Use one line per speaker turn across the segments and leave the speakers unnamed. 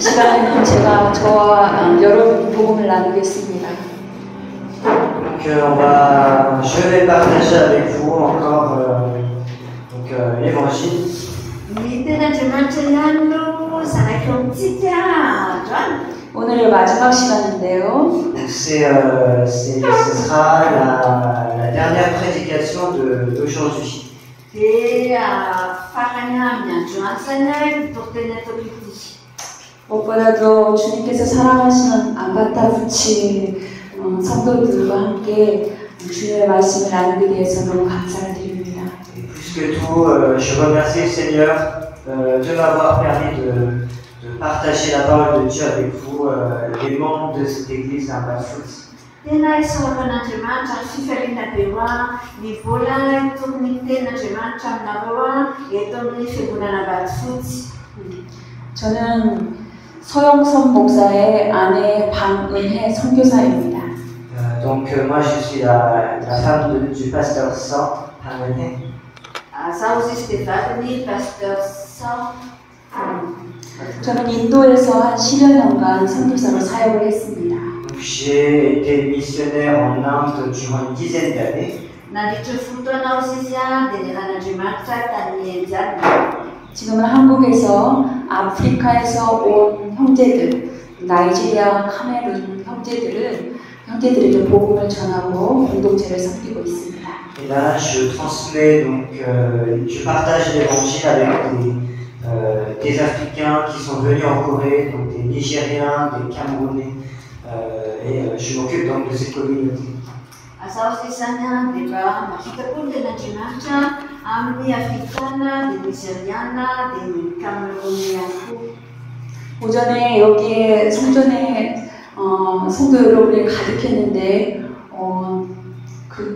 이 시간에는 제가 저와 여러분 복음을 나누겠습니다.
Je vais partager avec vous encore l'évangile.
오늘 마지막 시간인데요.
Ce sera la dernière prédication d'aujourd'hui.
무엇보다도 주님께서 사랑하시는 안바타부치 성도들과 함께 주님의 말씀을 나누기 위해서 너무 감사를 드립니다.
Et plus que tout, je remercie le Seigneur de m'avoir permis de partager la parole de Dieu avec vous, les membres de cette église à Bafouts.
저는 서영선 목사의 아내 방은혜 선교사입니다.
Donc moi je suis la femme du pasteur San, Panone.
저는 인도에서 한 10여 년간 선교사로 사역을 했습니다.
J'ai été missionnaire en Inde durant une dizaine d'années. 지금은 한국에서 아프리카에서 온 형제들, 나이지리아, 카메룬 형제들에게 복음을 전하고 공동체를 섬기고 있습니다. Et là, je transmets je partage l'évangile avec des Africains qui sont venus en Corée, donc des Nigériens, des Camerounais, et je m'occupe donc de cette communauté.
오전에 여기에 성전에 성도 여러분이 가득했는데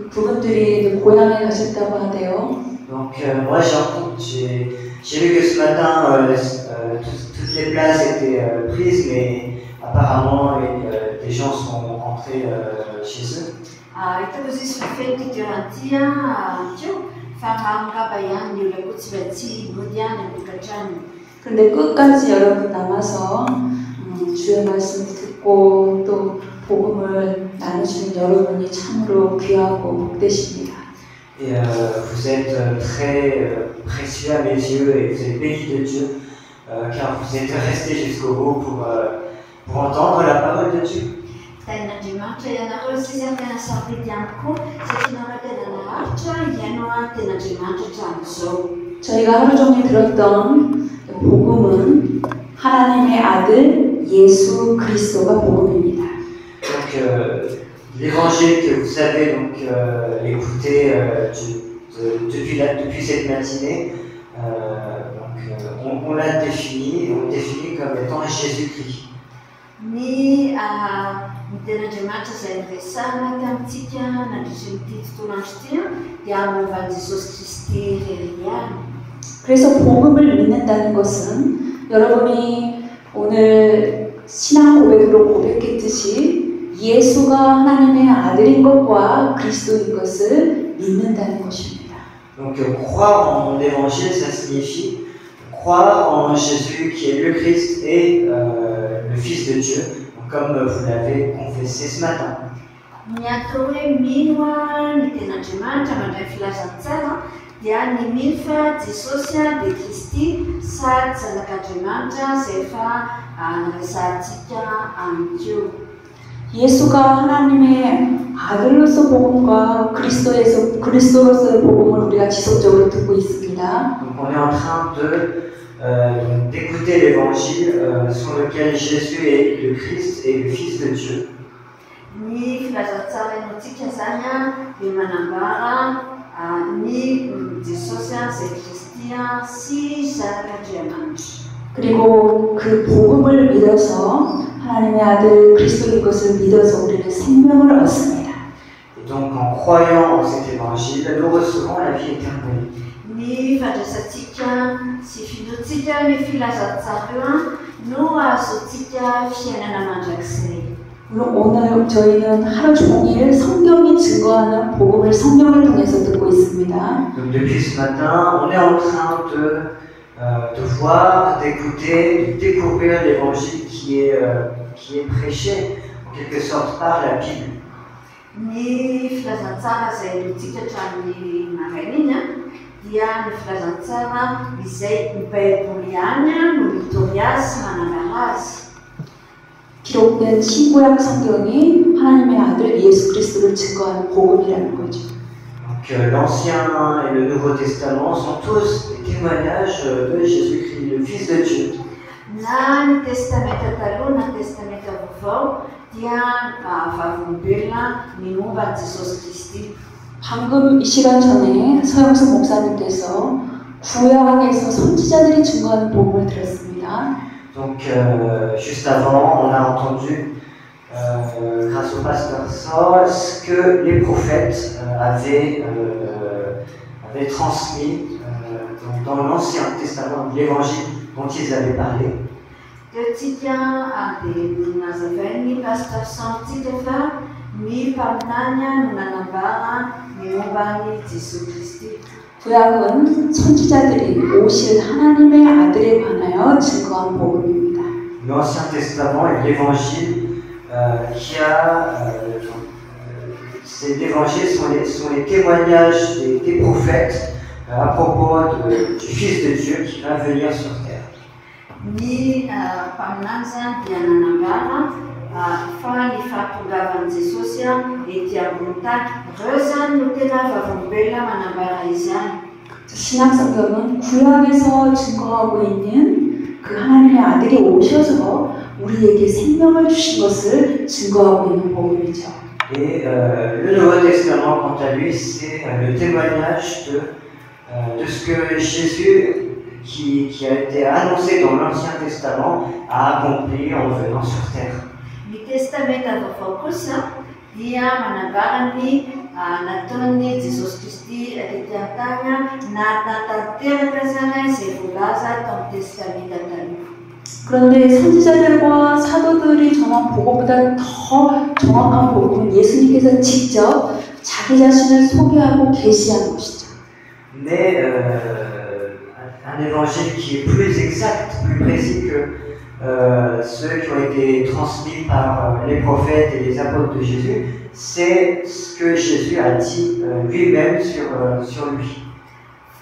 그분들이 고향에 가셨다고 하대요.
Donc moi j'ai vu que ce matin toutes les places étaient prises, mais apparemment des gens sont rentrés chez eux.
그런데 끝까지 여러분 남아서 주의 말씀을 듣고 또 복음을 나누시는 여러분이 참으로 귀하고 복되십니다.
Et vous êtes très précieux à mes yeux et vous êtes bénis de Dieu car vous êtes restés jusqu'au bout pour entendre la parole de Dieu.
저희가 하루 종일 들었던 복음은 하나님의 아들 예수 그리스도가 복음입니다.
Donc l'évangile que vous avez écouté depuis cette matinée, on l'a défini comme étant Jésus-Christ.
그래서 복음을 믿는다는 것은 여러분이 오늘 신앙 고백으로 고백했듯이 예수가 하나님의 아들인 것과 그리스도인 것을 믿는다는 것입니다.
Donc croire en l'évangile, ça signifie croire en Jésus qui est le Christ et le Fils de Dieu, comme vous l'avez confessé ce matin.
예수가 하나님의 아들로서 복음과 그리스도로서의 복음을 우리가 지속적으로 듣고 있습니다.
Donc on est en train d'écouter l'évangile sur lequel Jésus est le Christ et le Fils de Dieu.
그리고 그 복음을 믿어서 하나님의 아들 그리스도인 것을 믿어서 우리는 생명을 얻습니다.
Et donc en croyant en cet évangile, nous recevons la vie éternelle.
오늘 저희는 하루 종일 성경이 증거하는 복음을 성경을 통해서 듣고 있습니다.
Donc depuis ce matin, on est en train
de voir, d'écouter, de découvrir l'évangile qui est prêché en quelque sorte par la Bible.
Ny filazantsara izay notsika hatramin'ny maraina iny dia ny filazantsara izay ny Baiboly ihany no mitory azy manangana azy.
기록된 신구약 성경이 하나님의 아들 예수 그리스도를 증거하는 복음이라는 거죠.
Donc l'Ancien et le Nouveau Testament sont tous des témoignages de Jésus-Christ, le Fils de Dieu.
Na ny testamenta taloha na ny testamenta vaovao dia vavolombelona ny momba ny Jesosy Kristy.
방금 이 시간 전에 서영수 목사님께서 구약에서 선지자들이 증거하는 복음을 들었습니다.
Donc juste avant, on a entendu grâce au pasteur Saul ce que les prophètes avaient transmis dans l'Ancien Testament, l'évangile dont ils avaient parlé.
Teotsika dia nazavainy pasteur Saul fa ny mpaminany no nanambara ny momban'ny Jesosy Kristy.
구약은 선지자들이 오실 하나님의 아들에 관하여 증거한 복음입니다.
L'Ancien Testament est l'Évangile l'évangile sont les témoignages des prophètes à propos du Fils de Dieu qui va venir sur terre.
Ny mpaminany zany dia nanambara fa ny fahatongavan'i Jesosy ety ambony tany. Reo zany no tena vavolombelona manambara izany.
신약 성경은 구약에서 증거하고 있는 그 하나님의 아들이 오셔서 우리에게 생명을 주신 것을 증거하고 있는 복음이죠.
Et le Nouveau Testament, quant à lui, c'est le témoignage de ce que Jésus, qui a été annoncé dans l'Ancien Testament, a accompli en venant sur terre.
Ny testamenta vaovao kosa dia manambara ny nataon'ny Jesosy Kristy ety an-tany natanteraka zany izay voalaza tamin'ny testamenta taloha.
그런데 선지자들과 사도들이 전한 복음보다 더 정확한 복음은 예수님께서 직접 자기 자신을 소개하고 계시한 것이죠.
Mais un évangile qui est plus exact, plus précis que ceux qui ont été transmis par les prophètes et les apôtres de Jésus, c'est ce que Jésus a dit lui-même sur lui.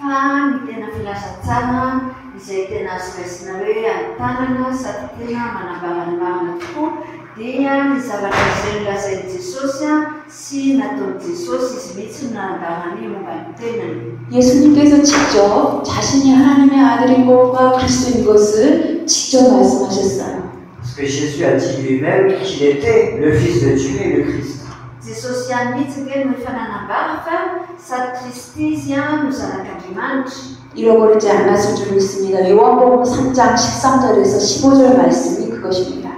Fa ny tena filazantsara izay tena azo raisina hoe antanana sady tena manambara ny marina tokoa dia ny zavatra izay nolazain'i Jesosy sy nataon'i Jesosy izy mihitsy no nanambarany momba ny tenany.
예수님께서 직접 자신이 하나님의 아들인 것과 그리스도인 것을 직접 말씀하셨어요.
Parce que Jésus a dit lui-même qu'il était le Fils de Dieu et le Christ.
Jesosy ihany mihitsy nge no efa nanambara fa sady Kristy izy no zanak'Andriamanitra.
잃어버리지 않았을 줄 믿습니다. 요한복음 3장 13절에서 15절 말씀이 그것입니다.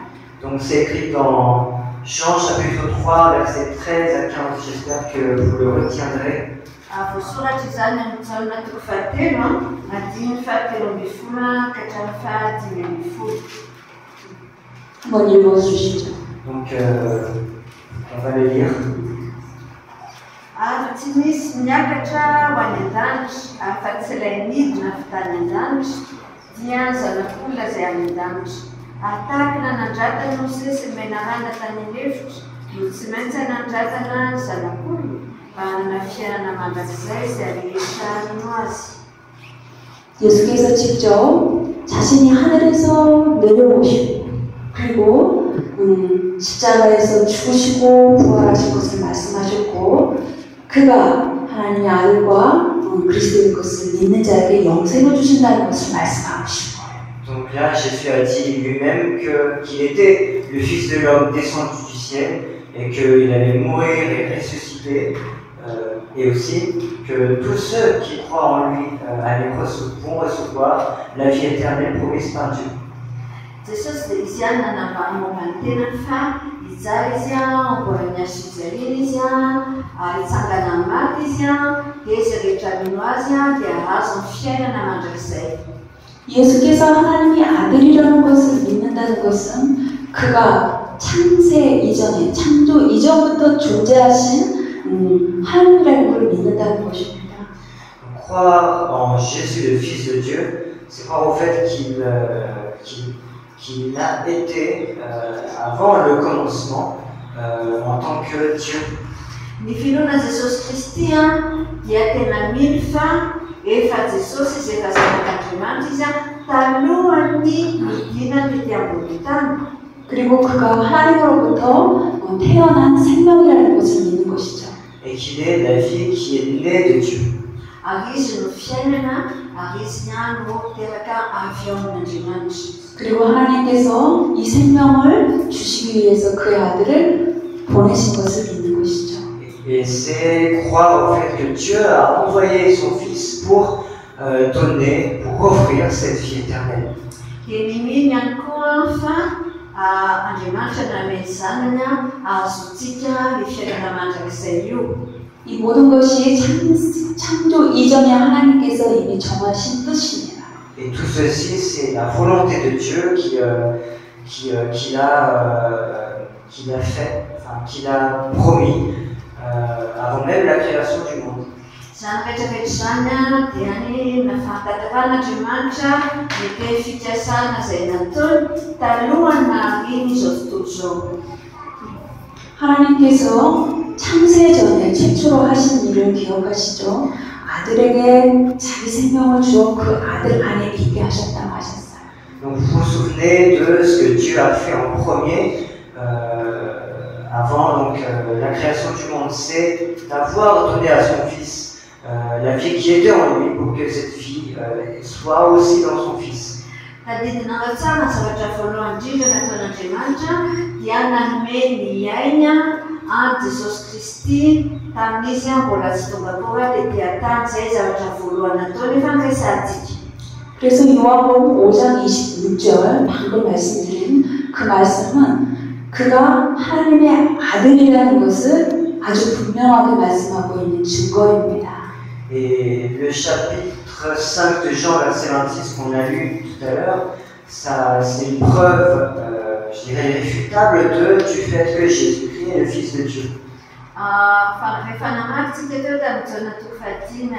Donc c'est écrit dans Jean chapitre 3 versets 13 à 15. J'espère que vous le retiendrez.
Voasoratra izany amin'ny psalma toko fahatelo andiny fahatelo amby folo ka hatramin'ny fahadimy amby folo.
한번 읽어주시죠.
Donc on va le lire.
Ary tsy misy miakatra ho any an-danitra afa-tsy ilay midina fitany an-danitra dia zanak'olona izay any an-danitra. Ary tahaka nanandratana Mosesy menarana tany an-efitra no tsy maintsy hanandratana ny zanak'olona mba hanana fiainana mandrakizay izay rehetrahany azy.
예수께서 직접 자신이 하늘에서 내려오시고 그리고 십자가에서 죽으시고 부활하실 것을 말씀하셨고 그가 하나님의 아들과 그리스도인 것을 믿는 자에게 영생을 주신다는 것을 말씀하고 싶어요.
Donc là, Jésus a dit lui-même qu'il était le Fils de l'homme descendu du ciel et qu'il allait mourir et ressusciter, et aussi que tous ceux qui croient en lui vont recevoir la vie éternelle promise par Dieu.
Jesosy dia izy ihany nanambara momba ny tenany fa hijaly izy mbola miaso fijaliana izy hitsangana amin'ny maty izy dia izy rehetra mino azy dia azo ny fiainana mandrakizay.
예수께서 하나님의 아들이라는 것을 믿는다는 것은 그가 창세 이전에 창조 이전부터 존재하신 하나님이라는 걸 믿는다는 것입니다.
Croire en Jésus le Fils de Dieu, c'est croire au fait qu'il a été, avant le commencement, en tant que Dieu.
Ny filoana Jesosy Kristy dia tena mino fa efa Jesosy izay efa zanak'Andriamanitra izy talohan'ny midina tety ambony tany.
그리고 그가 하나님으로부터 태어난 생명이라는 것을 믿는 것이죠.
Et qu'il est la vie qui est née de Dieu.
Ary izy no fiainana, ary izy no teraka avy ao amin'Andriamanitra.
그리고 하나님께서 이 생명을 주시기 위해서 그의 아들을 보내신 것을 믿는 것이죠.
Et c'est croire au fait que Dieu a envoyé son Fils pour donner, pour offrir cette vie éternelle.
Dia miminy ihany koa fa Andriamanitra nameny zanany ahazontsika ny fiainana mandrakizay io.
이 모든 것이 창조 이전에 하나님께서 이미 정하신 뜻입니다.
Et tout ceci, c'est la volonté de Dieu qu'il a fait, enfin, qu'il a promis avant même la création du monde.
Izany rehetrarehetra izany dia ny nafantatan'Andriamanitra ny teny fikasana izay nataony talohany nahariny izao tontolo izao.
하나님께서 창세 전에 최초로 하신 일을 기억하시죠? 아들에게 자기 생명을 주어 그 아들 안에 있게 하셨다고 하셨어요.
Donc vous vous souvenez de ce que Dieu a fait en premier avant donc, la création du monde, c'est d'avoir donné à son Fils la vie qui était en lui pour que cette vie soit aussi dans son Fils.
Tadidina tsara zavatra voalohany indrindra nataon'Andriamanitra dia nanome ny aina Jesosy Kristy tamin'izy mbola tsy tonga koa dia tany izay zavatra voalohany nataony fandraisantsika.
그래서 요한복음 5장 26절 방금 말씀드린 그 말씀은 그가 하나님의 아들이라는 것을 아주 분명하게 말씀하고 있는 증거입니다.
Et le chapitre 5 de Jean, verset 26 qu'on a lu tout à l'heure, c'est une preuve, je dirais, irréfutable du fait que Jésus-Christ est le Fils de Dieu.
Rehefa namaritsika teo tamin'ny jaona toko fahadimy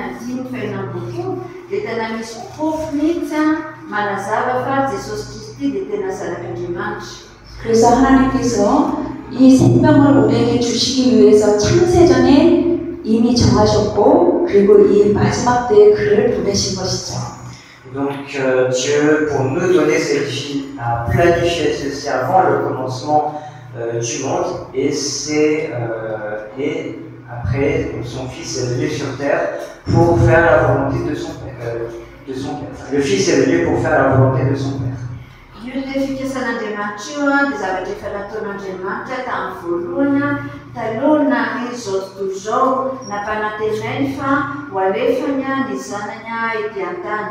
fahinam-boky dia tena misy fofo mihitsy manazava fa Jesosy Kristy dia tena zanak'Andriamanitra.
그래서 하나님께서 이 생명을 우리에게 주시기 위해서 창세전에 이미 정하셨고 그리고 이 마지막 때에 그를 보내신 것이죠.
Donc Dieu, pour nous donner cette vie, a planifié ceci avant le commencement du monde et après son Fils est venu sur terre pour faire la volonté de son Père. Le Fils est venu pour faire la volonté de son Père.
Io le fikasan'Andriamanitra io dia zavatra efa nataon'Andriamanitra tamin'ny voalohany talohana izy zao tontolo izao nampanantenainy fa ho alefany ny zanany ety an-tany.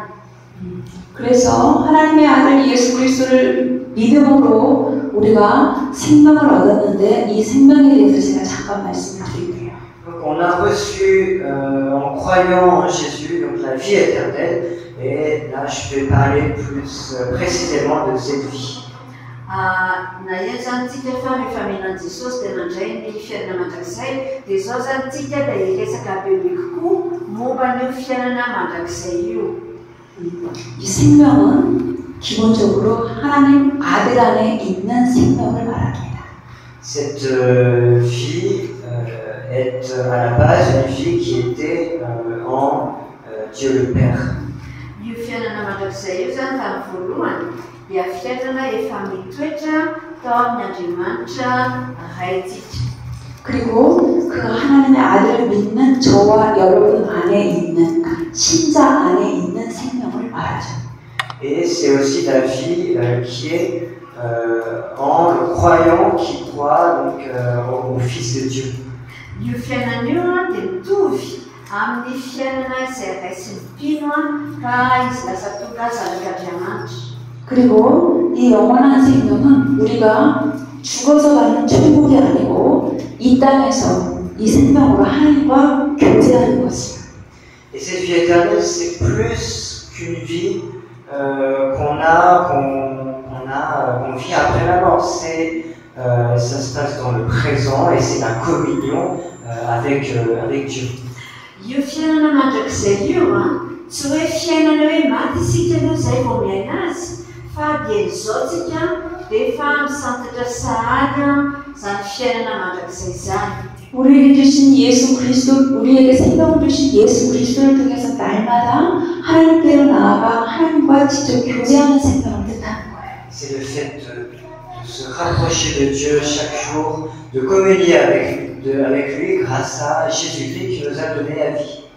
그래서 하나님의 아들 예수 그리스도를 믿음으로 우리가 생명을 얻었는데 이 생명에 대해서 제가 잠깐 말씀을 드릴게요.
Donc on a reçu en croyant en Jésus donc la vie éternelle et là je vais parler plus précisément de cette vie.
Na eny zany tsika fa rehefa mihinan Jesosy dia nandray ny fiainana mandrakizay dia izao zany tsika dia hiresaka bebe kokoa momba ny fiainana mandrakizay io.
이 생명은 기본적으로 하나님 아들 안에 있는 생명을 말합니다.
Cette vie est à la base une vie qui était en Dieu le Père.
Io fiainana mandrakizay io zany tamin'ny voalohany dia fiainana efa mitoetra tao amin'ny Andriamanitra raitsika.
그리고 그 하나님의 아들을 믿는 저와 여러분 안에 있는 신자 안에 있는 생명을 말하죠.
Et c'est aussi la vie qui est en le croyant qui croit donc, au Fils de Dieu.
Io fiainana io dia mitovy amin'ny fiainana izay raisin'ny mpino ka izy lasa tonga zanak'Andriamanitra.
그리고 이 영원한 생명은 우리가 죽어서 가는 천국이 아니고 이 땅에서 이 생명으로 하나님과 교제하는 것이에요.
Et cette vie éternelle, c'est plus qu'une vie qu'on vit après la mort. Ça se passe dans le présent et c'est la communion avec Dieu.
Io fiainana mandrakizay io tsy hoe fiainana hoe maty isika aloha zay vao miaina azy fa dia izao tsika dia efa misantatra sahady zany fiainana mandrakizay zany.
우리에게 주신 예수 그리스도, 우리에게 생명을 주신 예수 그리스도를 통해서 날마다 하나님께로 나아가 하나님과 직접 교제하는 생명을 뜻하는 거예요.
C'est le fait de se rapprocher de Dieu chaque jour, de communier avec lui grâce à Jésus-Christ qui nous a donné la vie.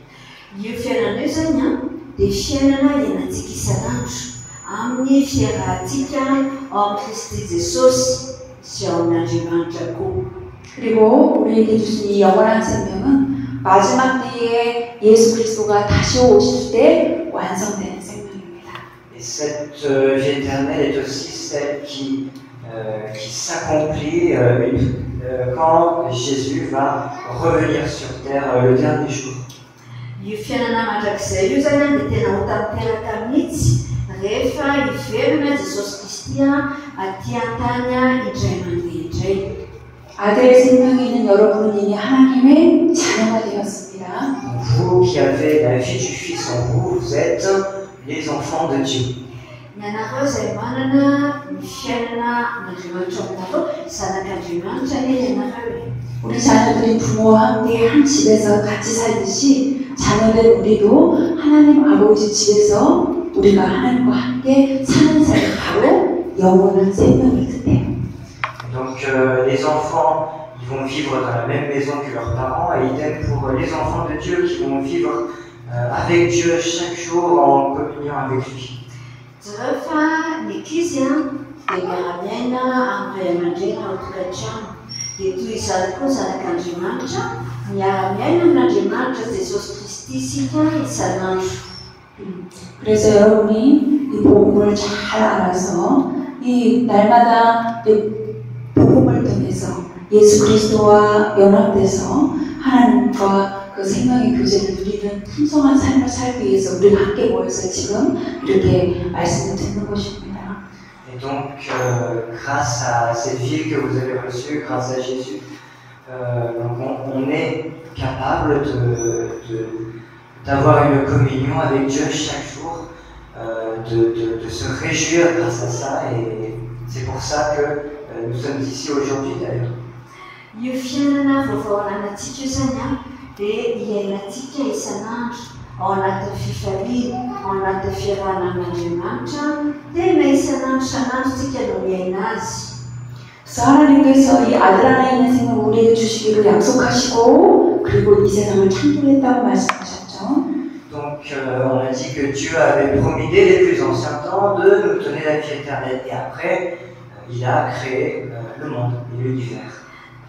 io fiainana io zany a dia fiainana ianantsika isanandro amin'ny fiarahantsika ao amin'ny Kristy Jesosy sy ao amin'Andriamanitra koa.
그리고 우리에게 주신 이 영원한 생명은 마지막 때에 예수 그리스도가 다시 오실 때 완성되는 생명입니다.
Et cette vie éternelle est aussi celle qui s'accomplit quand Jésus va revenir sur terre le dernier jour.
io fiainana mandrakizay io zany a dia tena ho tanteraka mihitsy rehefa hiverina Jesosy Kristy aty an-tany indray mandeha indray.
아들의 생명이 있는 여러분은 이미 하나님의 자녀가 되었습니다.
Vous qui avez la vie du Fils en vous, vous êtes les enfants de Dieu.
ianareo zay manana ny fiainana n'Andriamanitra aminareo zanak'Andriamanitra ny ianareo.
우리 자녀들이 부모와 함께 한 집에서 같이 살듯이 자녀된 우리도 하나님 아버지 집에서 우리가 하나님과 함께 사는 삶이 바로 영원한 생명을 뜻해요.
Donc les enfants, ils vont vivre dans la même maison que leurs parents, et idem pour les enfants de Dieu qui vont vivre avec Dieu chaque jour en communion avec lui.
rehefa ny ankizy dia miara-miaina amin'ny ray aman-dreny ao an-tokantrano, dia toy izany koa zanak'Andriamanitra miara-miaina amin'Andriamanitra Jesosy Kristy isika isanandro.
그래서 여러분이 이 복음을 잘 알아서 이 날마다 복음을 통해서 예수 그리스도와 연합돼서 하나님과 그 생명의 교제를 누리는 풍성한 삶을 살기 위해서 우리가 함께 모여서 지금 이렇게 말씀을 듣는 것입니다.
Et donc, grâce à cette vie que vous avez reçue, grâce à Jésus, on est capable d'avoir une communion avec Dieu chaque jour, de se réjouir grâce à ça, et c'est pour ça que nous sommes ici aujourd'hui d'ailleurs.
io fiainana vaovao anantsika io zany dia iainantsika isanandro ao anatin'ny fifaliana, ao anatin'ny fiarahana amin'Andriamanitra, tena isanandro isanandro tsika no miaina azy.
그래서 하나님께서 이 아들 안에 있는 생명을 우리에게 주시기를 약속하시고 그리고 이 세상을 창조했다고 말씀하셨죠.
Donc on a dit que Dieu avait promis dès les plus anciens temps de nous donner la vie éternelle, et après il a créé le monde et l'univers.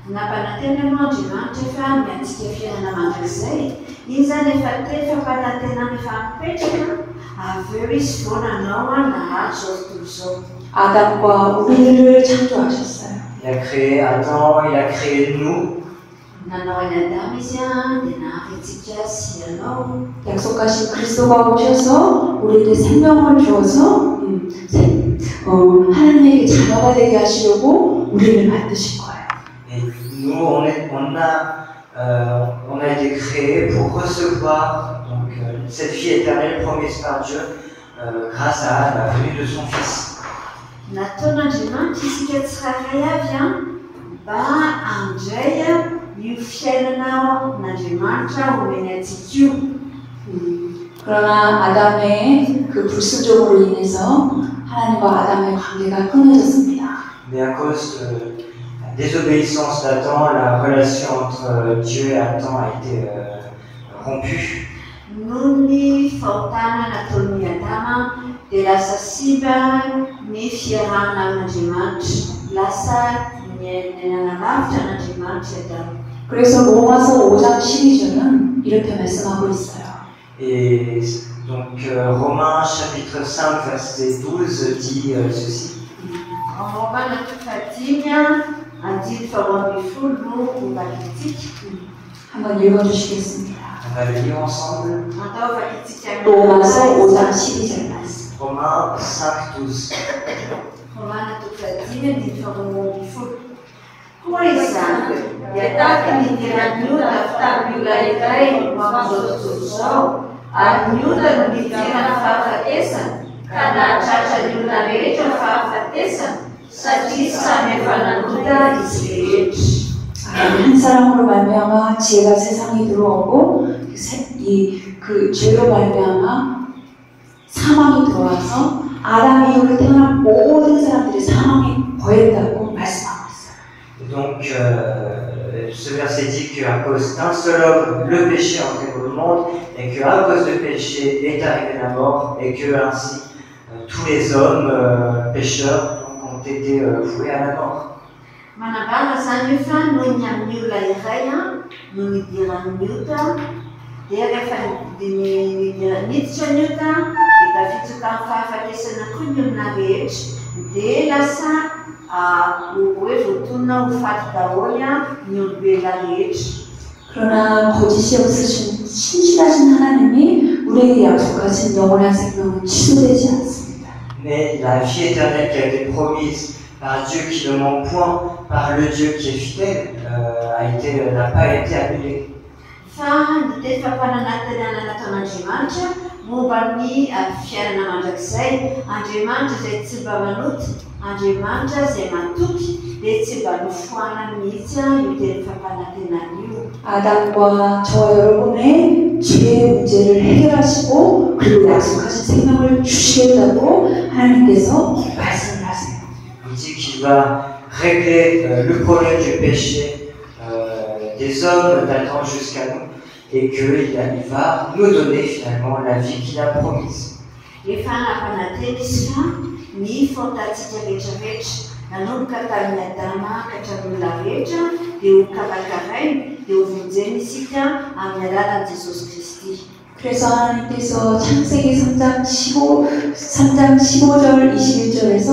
Nampanantena no Andriamanitra efa miantsika fiainana mandrakizay, iny zany efa fampanantenana efa mipetraka, avy eo izy vao nanao nahazo zao tontolo zao.
아담과 우리를 창조하셨어요.
Il a créé Adam, il a créé nous.
nanao any Adama izy dia nahary antsika sy anao.
약속하신 그리스도가 오셔서 우리에게 생명을 주어서 하나님에게 자녀가 되게 하시려고 우리를 만드신 거예요.
Et nous, on a été créés pour recevoir donc, cette vie éternelle promise par Dieu grâce à la venue de son Fils.
Nataon'Andriamanitra isika tsirairay avy mba handray io fiainana n'Andriamanitra omeny antsika io.
그러나 아담의 그 불순종으로 인해서 하나님과 아담의 관계가 끊어졌습니다.
Mais à cause de la désobéissance d'Adam, la relation entre Dieu et Adam a été rompue.
Noho ny fahotana nataon'i Adama dia lasa simba ny fiarahana amin'Andriamanitra, lasa niainana lavitra n'Andriamanitra Adama.
그래서 로마서 5장 12절은 이렇게 말씀하고 있어요.
Et donc Romains chapitre 5 verset 12 dit ceci.
Romana fahatimia andiny faharoa ambin'ny folo no vakiitsika.
한번 읽어주시겠습니다.
On va le lire ensemble.
Atao vakiitsika
로마서 5장 12절 말씀.
Romains 5:12.
Romana fahatimia andiny faharoa ambin'ny folo. Koa izany dia tahaka ny idiran'ny olona fitamin'olona iray amin'izao tontolo izao, ary ny olona no midirana fahafatesana ka nahatratra ny olona rehetra fahafatesana satria samy efa nanota izy rehetra.
한 사람으로 말미암아 지혜가 세상에 들어오고 그 죄로 말미암아 사망이 들어와서 아담 이후로 태어난 모든 사람들이 사망에 거했다고 말씀하고 있어요.
Donc, ce verset dit qu'à cause d'un seul homme, le péché est entré dans le monde, et qu'à cause du péché est arrivée la mort, et que ainsi tous les hommes pécheurs donc, ont été voués à la mort.
Manambara zany hoe fa noho ny amin'ny olona iray no nidiran'ny ota dia rehefa niditra ny ota dia tafitsoka amin'ny fahafatesana koa ny olona rehetra dia lasa hoe voatonona ho faty daholo ny olombelona rehetra.
그러나 거짓이 없으신 신실하신 하나님이 우리에게 약속하신 영원한 생명은 취소되지 않습니다.
Mais la vie éternelle qui a été promise par Dieu qui ne ment point, par le Dieu qui est fidèle, n'a pas été annulée.
Fa ny teny fampananatena nataon'Andriamanitra momba ny fiainana mandrakizay, Andriamanitra izay tsy mba manota, Andriamanitra izay matoky dia tsy mba nofohana mihitsy io teny fampanantenana io.
아담과 저와 여러분의 죄의 문제를 해결하시고 그리고 약속하신 생명을 주시겠다고 하나님께서 말씀을 하세요.
Il dit qu'il va régler le problème du péché des hommes d'Adam jusqu'à nous et qu'il va nous donner finalement la vie qu'il a promise.
Efa nampananteny izy fa ny fahitatsika rehetrarehetra nanomboka tamin'ny Adama ka hatramin'olona rehetra dia ho karakarainy dia ho vonjeny isika amin'ny alalan'i Jesosy Kristy.
그래서 하나님께서 창세기 3장 15절 21절에서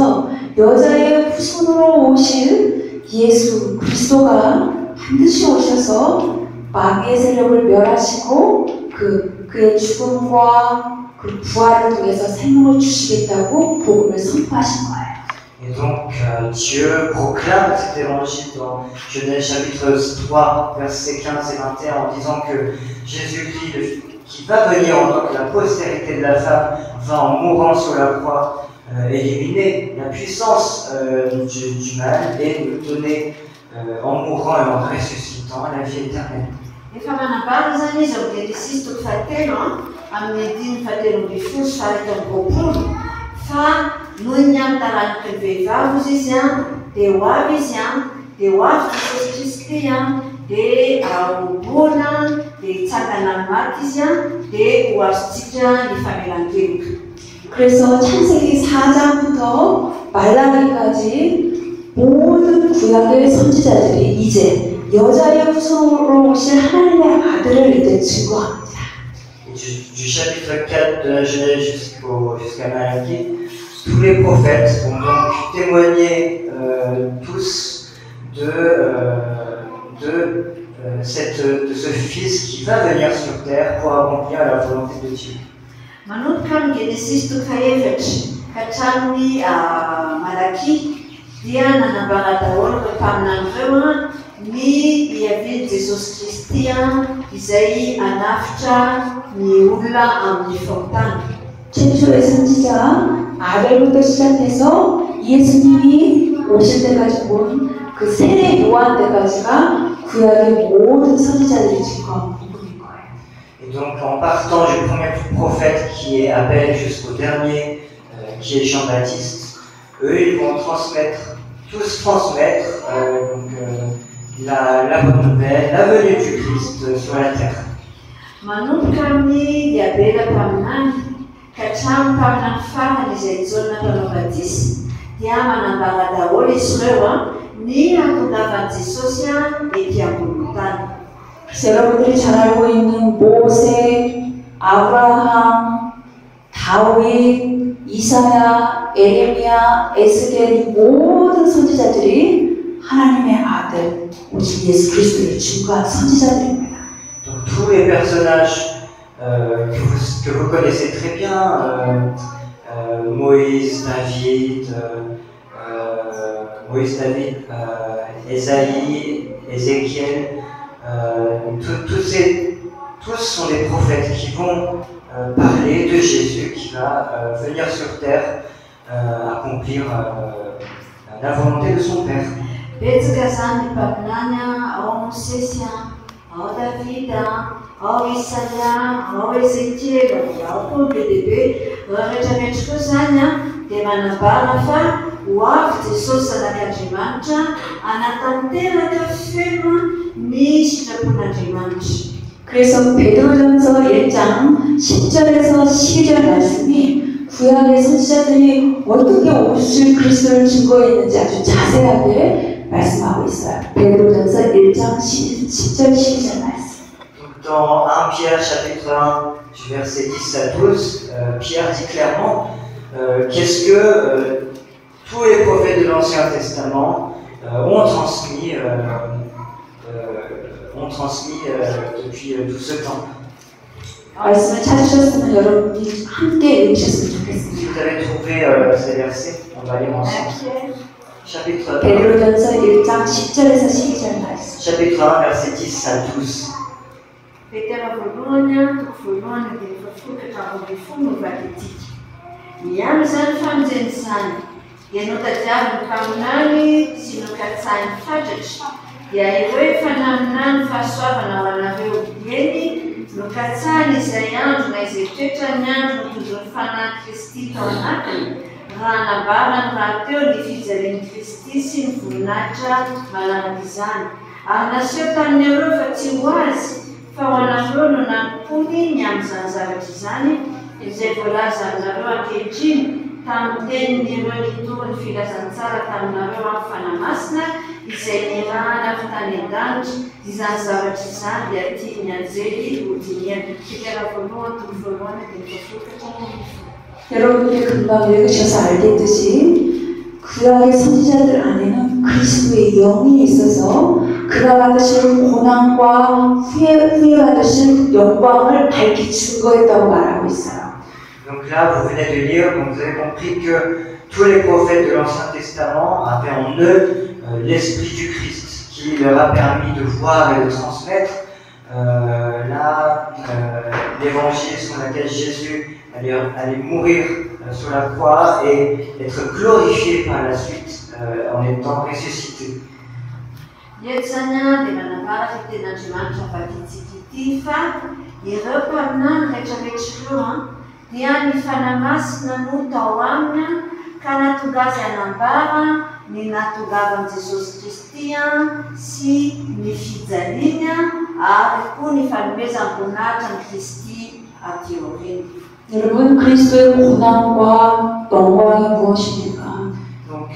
여자의 후손으로 오실 예수 그리스도가 반드시 오셔서 마귀의 세력을 멸하시고 그의 죽음과 그 부활을 통해서 생명을 주시겠다고 복음을 선포하신 거예요.
Et donc Dieu proclame cet évangile dans Genèse chapitre 3, versets 15 et 21 en disant que Jésus-Christ qui va venir en tant que la postérité de la femme va en mourant sur la croix éliminer la puissance du mal et nous donner en mourant et en ressuscitant la vie éternelle.
Efa manambara zany izy ao Genesis toko fahatelo amin'ny andiny fahatelo amby folo sy faharaiky amby roapolo fa noho ny hataraniky ny vehivavy izy dia ho avy izy dia ho avy Jesosy Kristy dia ahoboana dia hitsangana amin'ny maty izy dia ho azontsika ny famelan-keloka.
그래서 창세기 4장부터 말라기까지 모든 구약의 선지자들이 이제 여자의 후손으로 오실 하나님의 아들을 이제 증거합니다.
Du chapitre 4 de la Genèse jusqu'à Malachie, tous les prophètes vont donc témoigner tous de ce Fils qui va venir sur terre pour accomplir la volonté de Dieu.
Manomboka amin'ny Genesis toko fahaefatra ka hatramin'ny Malaki dia nanambara daholo ireo mpaminany ireo ny iavian'i Jesosy Kristy izay hanafitra ny olona amin'ny faotana.
최초의 선지자 아벨부터 시작해서 예수님이 오실 때까지 본 그 세례 요한 때까지가 구약의 모든 선지자들이 증거한 부분인 거예요.
Et donc en partant du premier prophète qui est Abel jusqu'au dernier qui est Jean-Baptiste, eux ils vont tous transmettre la bonne nouvelle, la venue du Christ sur la terre.
Manomboka amin'ny Abela mpaminany ka hatramin'ny mpaminany farany izay Jaona mpanao batisa dia manambara daholo izy ireo ny antongavan'i Jesosy ety ambony tany.
여러분들이 잘 알고 있는 모세, 아브라함, 다윗, 이사야, 에레미야, 에스겔 이 모든 선지자들이 하나님의 아들 오직 예수 그리스도를 증거한 선지자들입니다.
Donc tous les personnages que vous connaissez très bien, Moïse, David, Ésaïe, Ézéchiel, tous sont des prophètes qui vont parler de Jésus qui va venir sur terre accomplir la volonté de son Père.
Betsaka zany mpaminany ao Mosesy, ao Davida, ao Isaia, ao Ezekiel, ao koa be dehibe rehetrarehetra koa zany dia manambara fa ho avy Jesosy zanak'Andriamanitra anatanteraka feno ny sitrapon'Andriamanitra.
그래서 베드로전서 1장 10절에서 12절 말씀이 구약의 선지자들이 어떻게 오실 그리스도를 증거했는지 아주 자세하게 말씀하고 있어요. 베드로전서 1장 10절 12절 말씀.
Dans 1 Pierre chapitre 1, du verset 10 à 12, Pierre dit clairement qu'est-ce que tous les prophètes de l'Ancien Testament ont transmis depuis tout ce temps.
말씀을 찾으셨으면 여러분이 함께 읽으셨으면 좋겠습니다.
Si vous avez trouvé ces versets, on va lire ensemble. Chapitre 1,
베드로전서 1장 10절에서 12절 말씀.
chapitre 1, verset 10 à 12.
Petera voalohany, toko voalohany dia fafotatra amin'ny fomba vatetika. Ihany zany famonjeny izany, dia notadiaviny mpaminany sy nokatsahiny fatratra, dia ireo efa naminany fahasoavana ho anareo eny nokatsahiny izay andro na izay toetra ny andro notondron'ny fanahy Kristy tao anatiny, raha nabarany raha teo ny fijalian'ny Kristy sy ny voninahitra manaraka izany. Ary naseho tamin'ny ireo fa tsy ho azy, fa ho anareo no nampony ny amin'izany zavatra izany, izay voalaza aminareo ankehitriny tamin'ny tenin'ireo nitorony filazantsara taminareo amin'ny fanamasina, izay nirahana avy tany an-danitra, izany zavatra izany dia tiany anjely ho diniana. Petera voalohany, toko voalohany dia fafotatra.
여러분들이 금방 읽으셔서 알겠듯이 구약의 선지자들 안에는 그리스도의 영이 있어서 그가 받으실 고난과 후에 받으실 영광을 밝히 증거했다고 말하고 있어요.
Donc là, vous venez de lire, donc vous avez compris que tous les prophètes de l'Ancien Testament avaient en eux l'Esprit du Christ qui leur a permis de voir et de transmettre l'évangile sur lequel Jésus allait mourir sur la croix et être glorifié par la suite en étant ressuscité.
Eto zany dia manambara fa ten'Andriamanitra vadintsika ity fa ireo mpaminany rehetrarehetra ireo dia ny fanamasina no tao aminy ka natonga azy hanambara ny natongavan'i Jesosy Kristy sy ny fijaliana ary koa ny fanomezam-boninahitra ny Kristy aty aoriana.
여러분 그리스도의 고난과 영광이 무엇입니까?
Donc,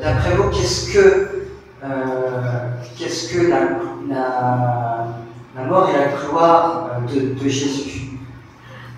d'après vous, qu'est-ce que la mort et la gloire de Jésus?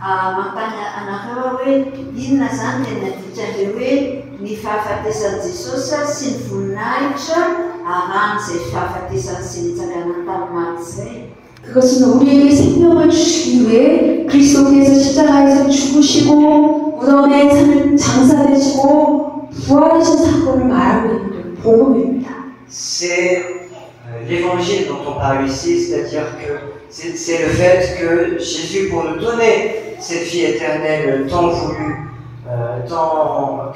Mampany anareo hoe inona zany tena dikan'ireo hoe ny fahafatesan'i Jesosy sy ny voninahitra aran'izay fahafatesany sy nitsangana tamin'ny izay.
그것은 우리에게 생명을 주시기 위해 그리스도께서 십자가에서 죽으시고 무덤에 장사되시고 부활하신 사건을 말하고 있는 복음입니다.
C'est l'évangile dont on parle ici, c'est-à-dire que c'est le fait que Jésus, pour nous donner cette vie éternelle tant voulue,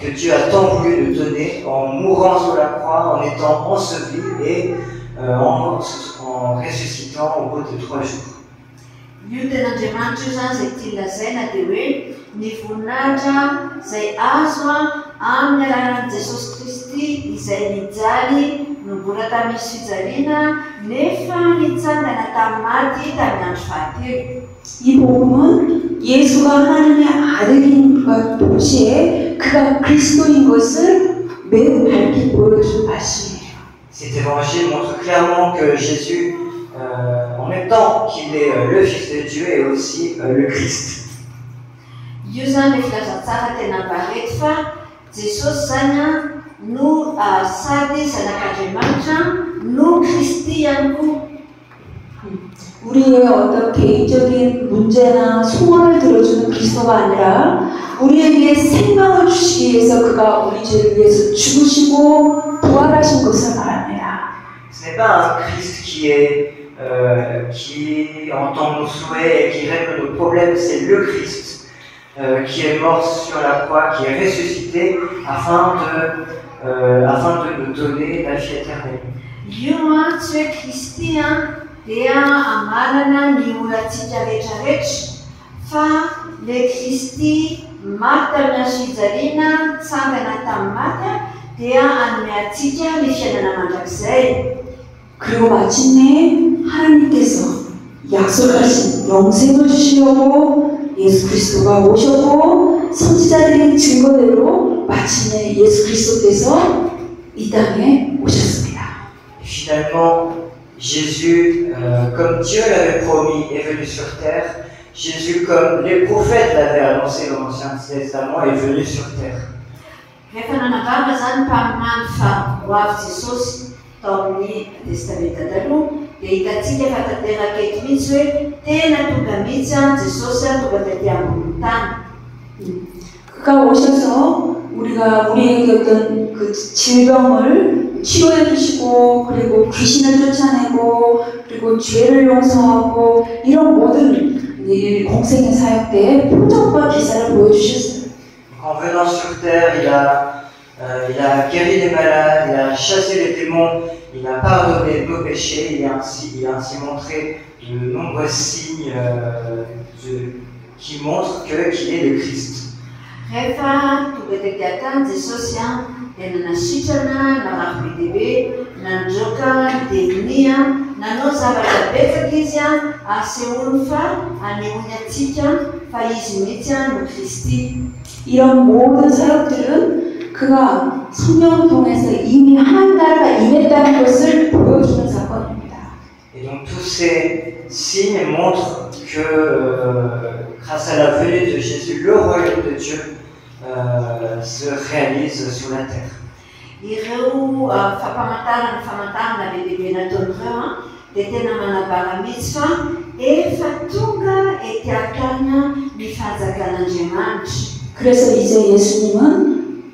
que Dieu a tant voulu nous donner, en mourant sur la croix, en étant enseveli et en ressuscitant au bout de 3 jours.
Io ten'Andriamanitra io zany zay tia lazaina dia hoe ny voninahitra izay azo amin'ny alalan'i Jesosy Kristy izay nijaly no mbola tamisy fijaliana nefa nitsangana tamin'ny maty tamin'ny andro fahatelo.
이 복음은 예수가 하나님의 아들인 동시에 그가 그리스도인 것을 매우 밝게 보여준 말씀이에요.
Cet évangile montre clairement que Jésus, en même temps qu'il est le Fils de Dieu, est aussi le Christ.
Io zany le filazantsara tena bareto fa Jesosy zany no sady zanak'Andriamanitra no Kristy ihany koa.
우리의 어떤 개인적인 문제나 소원을 들어주는 그리스도가 아니라 우리에게 생명을 주시기 위해서 그가 우리 죄를 위해서 죽으시고 부활하신 것을 말합니다.
Ce n'est pas un Christ qui est qui entend nos souhaits et qui règle nos problèmes, c'est le Christ qui est mort sur la croix, qui est ressuscité afin de nous donner la vie éternelle.
Io tsy Kristia dia amalana ny olatsika rehetrarehetra fa le Kristy maty tamina fijaliana tsangana tamin'ny maty dia anome atsika ny fiainana mandrakizay.
그리고 마침내 하나님께서 약속하신 영생을 주시려고 예수 그리스도가 오셨고 선지자들의 증거대로 마침내 예수 그리스도께서 이 땅에 오셨습니다.
Finalement, Jésus, comme Dieu l'avait promis, est venu sur terre. Jésus, comme les prophètes l'avaient annoncé dans l'Ancien Testament, est venu sur terre.
Rehefa nanavaka zany mpaminany fa ho avy Jesosy tao amin'ny testamenta taloha dia hitantsika fa tanteraka eto mihitsy hoe tena tonga mihitsy Jesosy tonga taty ambony tany.
그가 오셔서 우리에게 어떤 그 질병을 치료해 주시고 그리고 귀신을 쫓아내고 그리고 죄를 용서하고 이런 모든 공생의 사역 때에 표적과 기사를 보여주셨어요.
En venant sur terre, il a guéri les malades, il a chassé les démons, il a pardonné nos péchés, il a ainsi montré de nombreux signes qui montrent qu'il est le Christ.
Rehefa tonga taty atany Jesosy dia nanasitrana naraha be dehibe, nandroaka ny demony, nanao zavatra betsaka izy asehoany fa anehoany atsika fa izy mihitsy no Kristy.
이런 모든 사역들은 그가 성령을 통해서 이미 하나님 나라가 임했다는 것을 보여주는 사건입니다.
Et donc tous ces signes montrent que grâce à la venue de Jésus, le royaume de Dieu se réalise sur la terre.
Ireo famantarana lehibe nataon'ireo dia tena manabara mihitsy fa efa tonga ety akany ny fahazakan'Andriamanitra.
그래서 이제 예수님은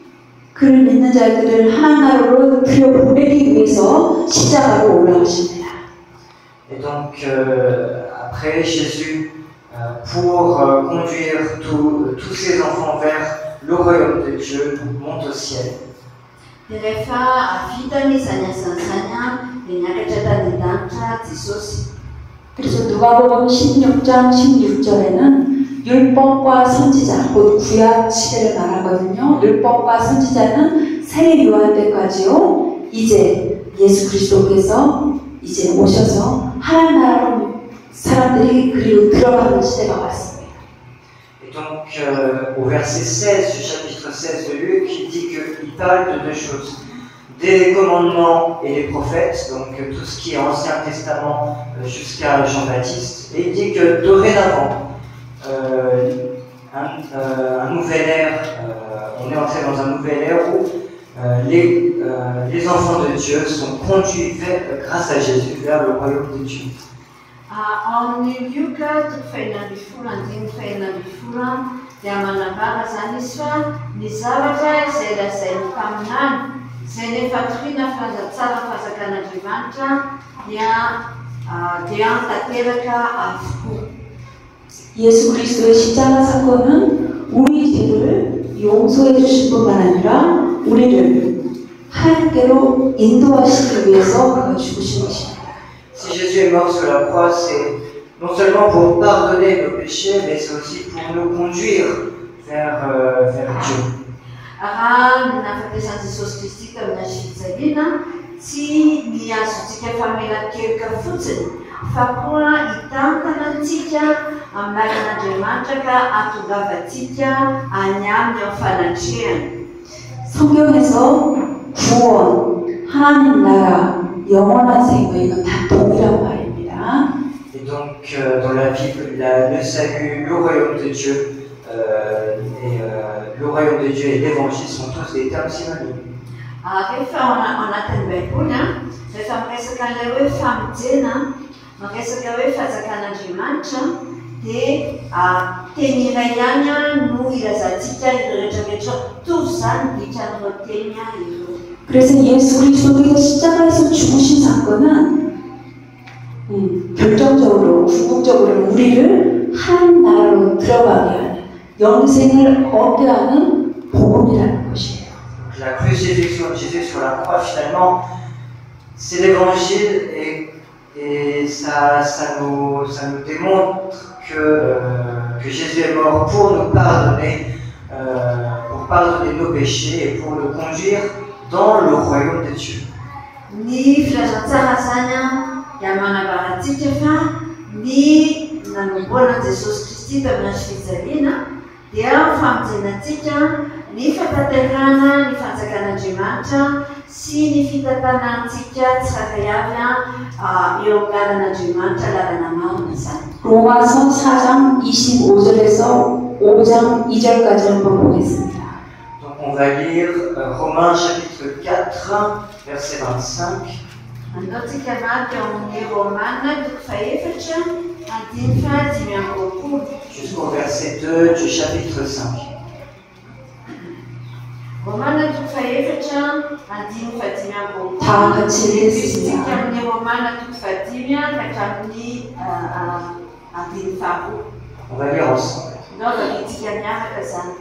그를 믿는 자들을 하나님 나라로 들여보내기 위해서 십자가로 올라가십니다.
Et donc après Jésus, pour conduire tous ses enfants vers le royaume de Dieu, monte au ciel.
Rehefa vitany izany asan'izany dia niakatra tany an-danitra Jesosy.
그래서 누가복음 16장 16절에는 율법과 선지자, 곧 구약 시대를 말하거든요. 율법과 선지자는 새 요한 때까지요. 이제 예수 그리스도께서 이제 오셔서 하나님 나라로 사람들이 그리고 들어가는 시대가 왔습니다.
Et donc au verset 16 du chapitre 16 de Luc, il dit qu'il parle de deux choses. Des commandements et des prophètes, donc tout ce qui est Ancien Testament jusqu'à Jean-Baptiste. Et il dit que dorénavant, un nouvel ère, on est entré dans un nouvel ère où les enfants de Dieu sont conduits grâce à Jésus vers le royaume de Dieu.
Amin'ny Luka fahaenina dia manambara zany izy fa ny zavatra izay lazainy taminany izay nefa tohina fanjatsara fahazakan'Andriamanitra dia tanteraka avokoa.
예수 그리스도의 십자가 사건은 우리 죄를 용서해 주실 뿐만 아니라 우리를 하나님께로 인도하시기 위해서 그가 죽으신 것입니다.
Si Jésus est mort sur la croix, c'est non seulement pour pardonner nos péchés, mais c'est aussi pour nous conduire vers Dieu.
Raha nafatesany Jesosy Kristy tamina fijaliana tsy niazontsika famelan-keloka fotsiny fa koa hitantana antsika amin'ny lalan'Andriamanitra ka hahatongavantsika any aminy ao fanatrehany.
성경에서 구원, 하나님 나라, 영원한 생명 이건 다 동일한 말입니다.
Et donc dans la Bible, le salut, le royaume de Dieu le royaume de Dieu et l'évangile sont tous des termes synonymes.
Rehefa ao anatin'ny Baiboly rehefa miresaka an'ilay hoe famonjena, miresaka hoe fahazakan'Andriamanitra dia teny iray ihany no ilazantsika ireo rehetrarehetra toy izany ditran'ireo teny ireo.
그래서 예수 그리스도께서 십자가에서 죽으신 사건은 결정적으로 궁극적으로 우리를 하나님 나라로 들어가게 하는 영생을 얻게 하는 복음이라는 것이에요.
La crucifixion de Jésus sur la croix, finalement, c'est l'évangile et ça nous démontre que Jésus est mort pour nous pardonner, pour pardonner nos péchés et pour nous conduire dans le royaume de Dieu.
Ny filazantsara zany dia manambaratsika fa ny nanomboana Jesosy Kristy tamin'ny fijaliana dia famonjenantsika ny fataterana ny fanjakan'Andriamanitra sy ny fitantanantsika tsara avy eo amin'Andriamanitra lalana marina zany.
로마서 4장 25절에서 5장 2절까지 한번 보겠습니다.
Donc on va lire Romains chapitre 4, verset 25.
Andaontsika maty ao amin'ny Romana toko faefatra andiny fa dimy amby roapolo
Jusqu'au verset 2 du chapitre 5.
Romana toko faefatra andiny fa dimy amby roapolo
다 같이 읽겠습니다.
tsika amin'ny Romana toko fadimy ka hatramin'ny andiny fahapolo.
On va lire ensemble.
Ndaovana itsika miaraka zany.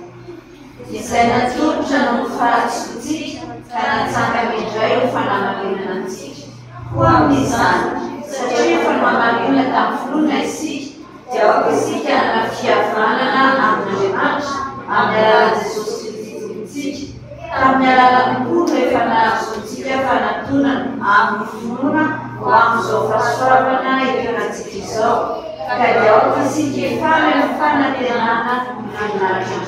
Izay natolotra no fahasotsika ka natsanga mindray ho fanamarinana antsika. Ho amin'izany, satria efa namarinana tamin'ny folona isika, dia aoka isika hanana fihavanana amin'Andriamanitra amin'ny alalan'i Jesosy Kristy. Tamin'ny alalany koa rehefa nahazontsika fanantonana amin'ny finoana ho amin'izao fahasoavana itonantsika izao. Ka dia aoka isika hifaly amin'ny fanantenana amin'Andriamanitra.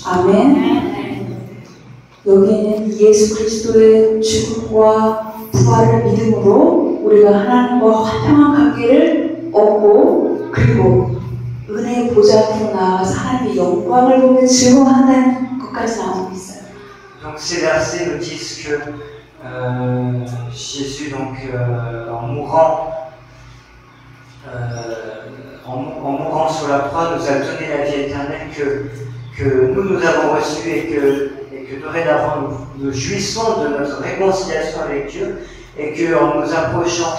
아멘. 여기는 예수 그리스도의 죽음과 부활을 믿음으로 우리가 하나님과 화평한 관계를 얻고 그리고 은혜의 보좌 앞으로 나아가서 하나님의 영광을 보며 즐거워한다는 것까지 나오고 있어요.
Donc ces versets nous disent que Jésus, donc, en mourant sur la croix, nous a donné la vie éternelle que nous avons reçue et que dorénavant nous jouissons de notre réconciliation avec Dieu et qu'en nous approchant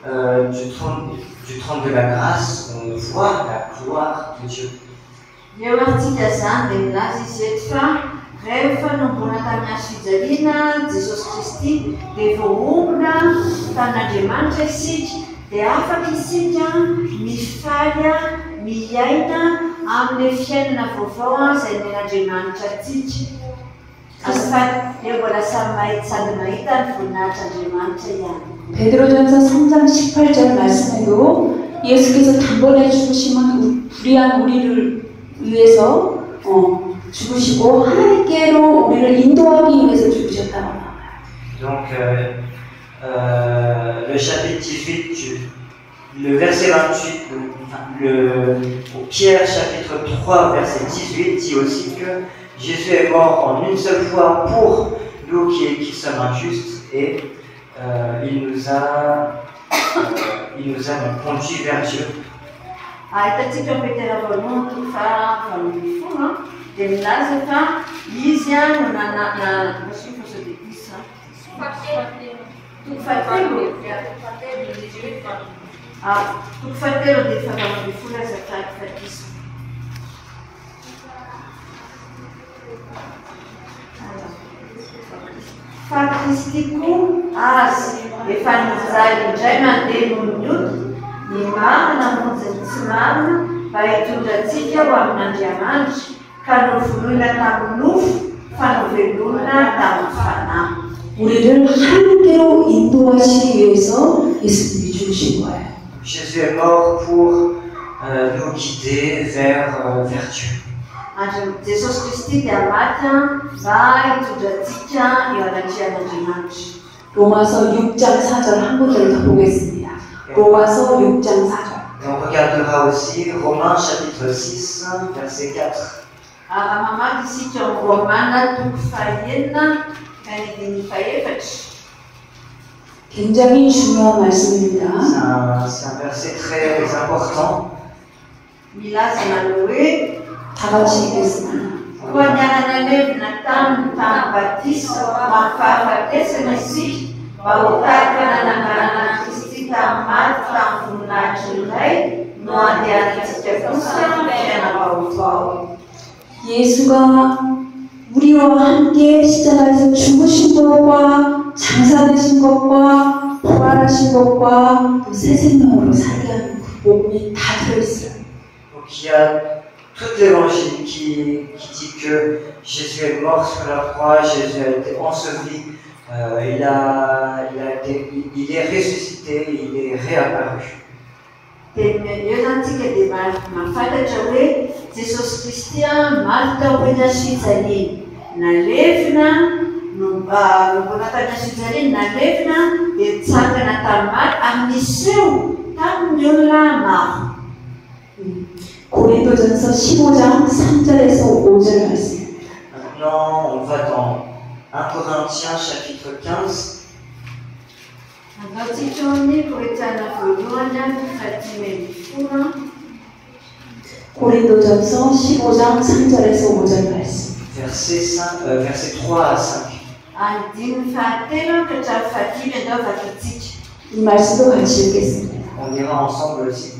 du trône de la grâce, on voit la gloire de Dieu.
Rehefa nombona tamin'ny fijaliana Jesosy Kristy dia voaombona tamin'Andriamanitra isika dia afaka isika mifaly miaina amin'ny fiainana vaovao izay nen'Andriamanitra antsika. Eo mbola sady mahita ny voninahitran'Andriamanitra ihany.
베드로전서 3장 18절 말씀에도 예수께서 단번에 죽으심은 불의한 우리를 위해서 죽으시고 하나님께로 우리를 인도하기 위해서 죽으셨다고 나와요.
Donc le chapitre 18, le verset 28, Pierre chapitre 3 verset 18 dit aussi que Jésus est mort en une seule fois pour nous qui sommes injustes et il nous a conduits vers Dieu.
Hitantsika Petera voalohany toko faha-20 dia milaza fa izy no toko fahatelo dia faha-20 azafady fadiso. Fa Kristy koa azy efa nijaly indray mandeha noho ny ody ny marina monjy ny tsy marina mba hitondrantsika ho amin'Andriamanitra ka novoloina tamin'ny nofo fa novelomina tamin'ny fanahy.
우리를 하나님께로 인도하시기 위해서 예수님이 죽으신 거예요.
Jésus est mort pour nous guider vers Dieu.
Jesosy Kristy dia maty mba hitondrantsika eo anatrehan'Andriamanitra.
로마서 6장 4절 한 구절 더 보겠습니다. 로마서 6장 4절.
Et on regardera aussi Romains chapitre 6, verset 4.
Mamaky isika Romana toko fahaenina ka ny dimy faefatra.
굉장히 중요한 말씀입니다.
C'est un verset très important.
Milazana hoe
다 같이 읽겠습니다.
koa niarana levina tamin'ny batiso amin'ny fahafatesana isika mba ho tahaka nanangarana Kristy tamin'ny maty tamin'ny voninahitry iray no andehanantsika kosa fiaina vaovao.
예수가 우리와 함께 십자가에서 죽으신 것과 장사되신 것과 부활하신 것과 또 새 생명으로 살게 하는 그 복음이 다 들어있어요.
Donc il y a tout l'évangile qui dit que Jésus est mort sur la croix, Jésus a été enseveli, il est ressuscité, il est réapparu.
Eo antsika dia mahafantatra hoe Jesosy Kristy maty tao amin'ny fijaliana, nalevina nomboana tany fijaliana, nalevina dia nitsangana tamin'ny maty amin'iseho tamin'ny olona maro.
고린도전서 15장 3절에서 5절 말씀.
Maintenant, on va dans 1 Corinthiens chapitre 15.
고린도전서 15장 3절에서 5절 말씀.
Versets 3 à 5.
이 말씀도 같이 읽겠습니다.
On lira ensemble aussi.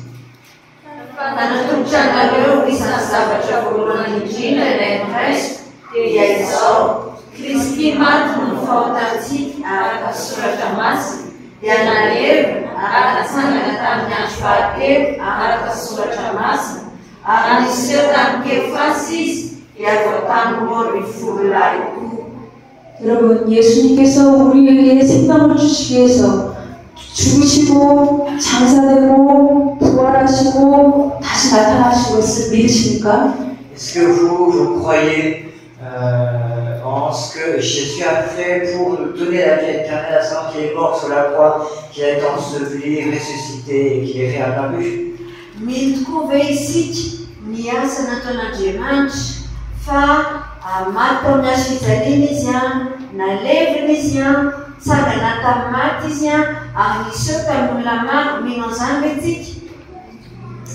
Kristy maty no fahotantsika araka soratra masina, dia nalevina araka tsangana tamin'ny andro fahatelo araka soratra masina, ary niseho tamin'ny kefasy izy dia voatangory folo lahy koa.
여러분, 예수님께서 우리에게 생명을 주시기 위해서 죽으시고 장사되고 부활하시고 다시 나타나신 것을 믿으십니까?
Est-ce que vous croyez en ce que Jésus a fait pour nous donner la vie éternelle, à savoir qu'il est mort sur la croix, qu'il a été enseveli, ressuscité et qu'il est réapparu?
Mino tokoa ve isika ny asa nataon'Andriamanitra fa maty tao amin'ny fijaliana izy nalevina izy tsangana tamin'ny maty izy ary niseho tamin'ny olona maro. Mino an'izany ve isika?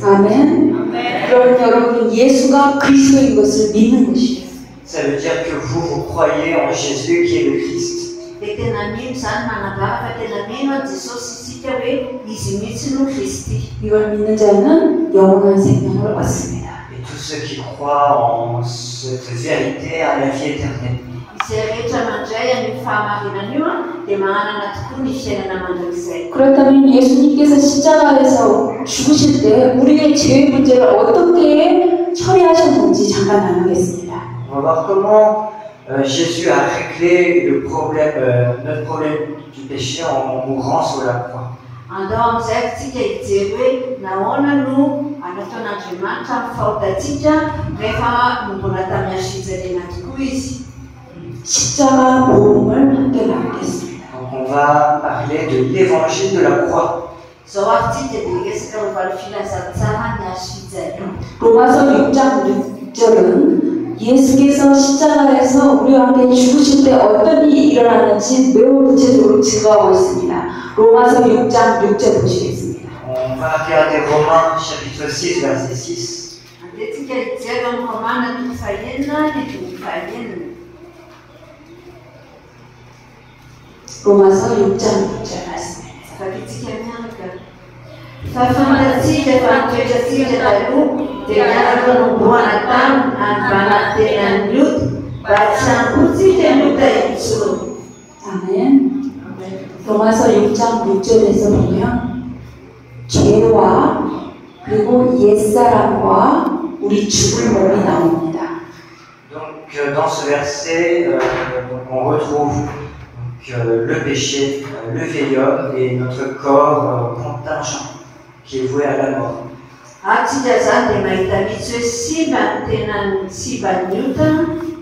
아멘. 그럼 여러분 예수가 그리스도인 것을 믿는 것이에요.
Ça veut dire que vous croyez en Jésus qui est le Christ.
Dia tena mino zany manambara fa tena mino Jesosy isika hoe izy mihitsy no Kristy.
이걸 믿는 자는 영원한 생명을 얻습니다.
Et tous ceux qui croient en cette vérité à la vie éternelle.
Izay rehetra mandray amin'ny fahamarinana io dia manana tokoa ny fiainana mandrakizay.
그렇다면 예수님께서 십자가에서 죽으실 때 우리의 죄의 문제를 어떻게 처리하셨는지 잠깐 나누겠습니다.
On va voir comment Jésus a réglé le problème, notre problème du péché en mourant sur la croix.
Andao amin'izay tsika hijery hoe nahoana no nataon'Andriamanitra amin'ny fahotantsika rehefa nomboana tamin'ny fijaliana tokoa izy.
십자가 복음을 함께 나누겠습니다.
Donc on va parler de l'évangile de la croix.
Zao artsika dia resaka momba ny filazantsara ny fijaliana.
로마서 6장 6절은 예수께서 십자가에서 우리와 함께 죽으실 때 어떤 일이 일어났는지 매우 구체적으로 증거하고 있습니다. 로마서 6장 6절 보시겠습니다.
On va regarder Romains chapitre 6 verset 6.
Andehtsika hijery amin'ny Romana toko fahaenina ny toko fahaenina.
로마서 6장 6절 말씀입니다.
Fakitsika miaraka. Fa fantatsika fa nitoetratsika taloha dia miaraka nomboana taminy hanivana tenan'ny loto mba tsy hampotsika lota intsony.
아멘. 로마서 6장 6절에서 보면 죄와 그리고 옛사람과 우리 죽을 몸이 나옵니다.
Donc dans ce verset, on retrouve le péché, le vieil homme et notre corps contingent qui est voué à la mort.
Atsika zany dia mahita mihitsy hoe simba ny tenan'ny simban'ny ota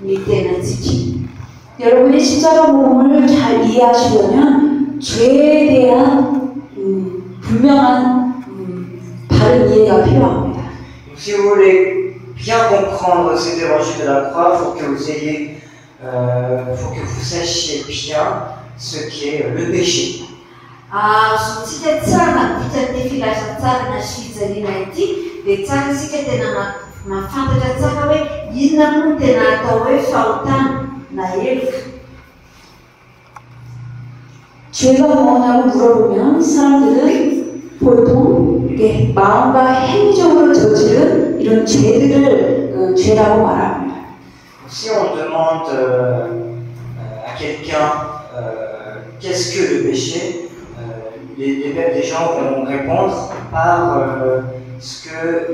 ny tenantsika.
여러분이 십자가 복음을 잘 이해하시려면 죄에 대한 분명한 바른 이해가 필요합니다.
Donc, si vous voulez bien comprendre cet évangile de la croix, faut que vous sachiez bien ce qu'est le péché.
Azotsika tsara vitan'ny filazantsara sy fijaliana ity dia tsara isika tena mahafantatra tsara hoe inona moa tena atao hoe fahotana na heloka.
죄가 뭐냐고 물어보면 사람들은 보통 이게 마음과 행위적으로 저지른 이런 죄들을 죄라고 말합니다.
Si on demande à quelqu'un qu'est-ce que le péché, des gens vont répondre par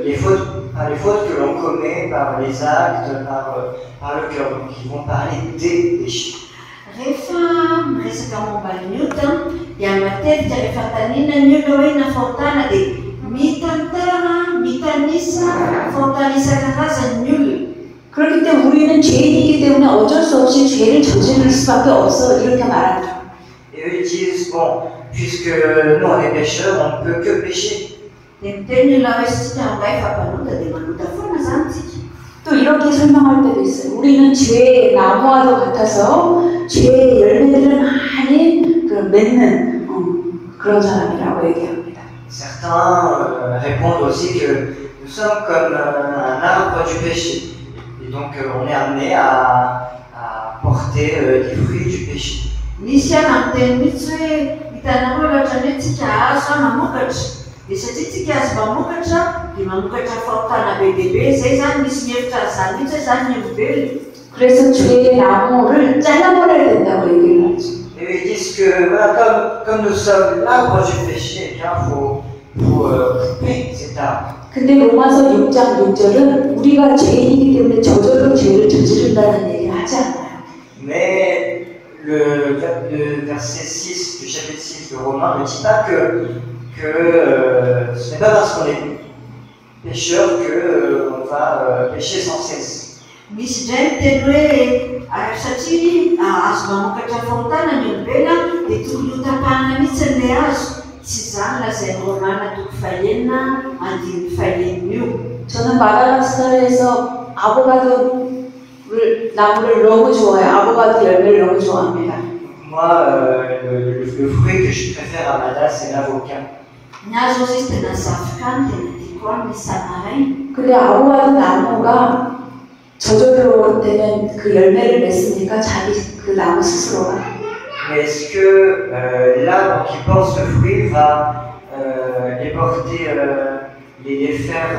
les fautes que l'on commet, par les actes, par le cœur. Donc ils vont parler des péchés.
Rehefa miresaka momba ny ota dia matetika rehefa tanina ny olona hoe nafaotana dia mitantara, mitanisa faotana isan-karazany ny olona.
그렇기 때문에 우리는 죄인이기 때문에 어쩔 수 없이 죄를 저지를 수밖에 없어 이렇게 말하죠.
Et eux ils disent bon, puisque nous on est pécheurs, on ne peut que pécher.
Dia miteny ny olona hoe sika mba efa mpanota dia manota foana zany tsika.
또 이렇게 설명할 때도 있어요. 우리는 죄의 나무와도 같아서 죄의 열매들을 많이 맺는 그런 사람이라고 얘기합니다.
Certains répondent aussi que nous sommes comme un arbre du péché. Et donc on est amené à porter des fruits du péché.
Misy ana miteny mihitsy hoe hitanao ohatra hoe tsika azo mamokatra. Dia satria tsika azo mamokatra dia mamokatra fahotana be dia be, zay zany misy mihevitra zany mihitsy zany ny olombelona.
그래서 죄의 나무를 잘라버려야 된다고 얘기를 하죠.
Et ils disent que voilà, comme nous sommes l'arbre du péché, il faut couper cet arbre.
근데 로마서 6장 6절은 우리가 죄인이기 때문에 저절로 죄를 저지른다는 얘기를 하지 않아요.
Mais le verset 6 du chapitre 6 de Romains ne dit pas que ce n'est pas parce qu'on est pécheur qu'on va pécher sans cesse.
Misy indray miteny hoe satria azo mamokatra fahotana ny olombelona dia tokony ho tapahana mihitsy ilay azo. Tsy izany lazain'ny Romana 5:5.
저는 마다가스카르에서 아보가도를 나무를 너무 좋아해요. 아보가도 열매를 너무 좋아합니다.
Moi, le fruit que je préfère à Madagascar, c'est l'avocat.
Ny azo izy tena zavoka tena tiako ny samarin.
근데 아보가도 나무가 저절로 되면 그 열매를 맺으니까 자기 그 나무 스스로가.
Mais est-ce que l'arbre qui porte ce fruit va les porter, les faire,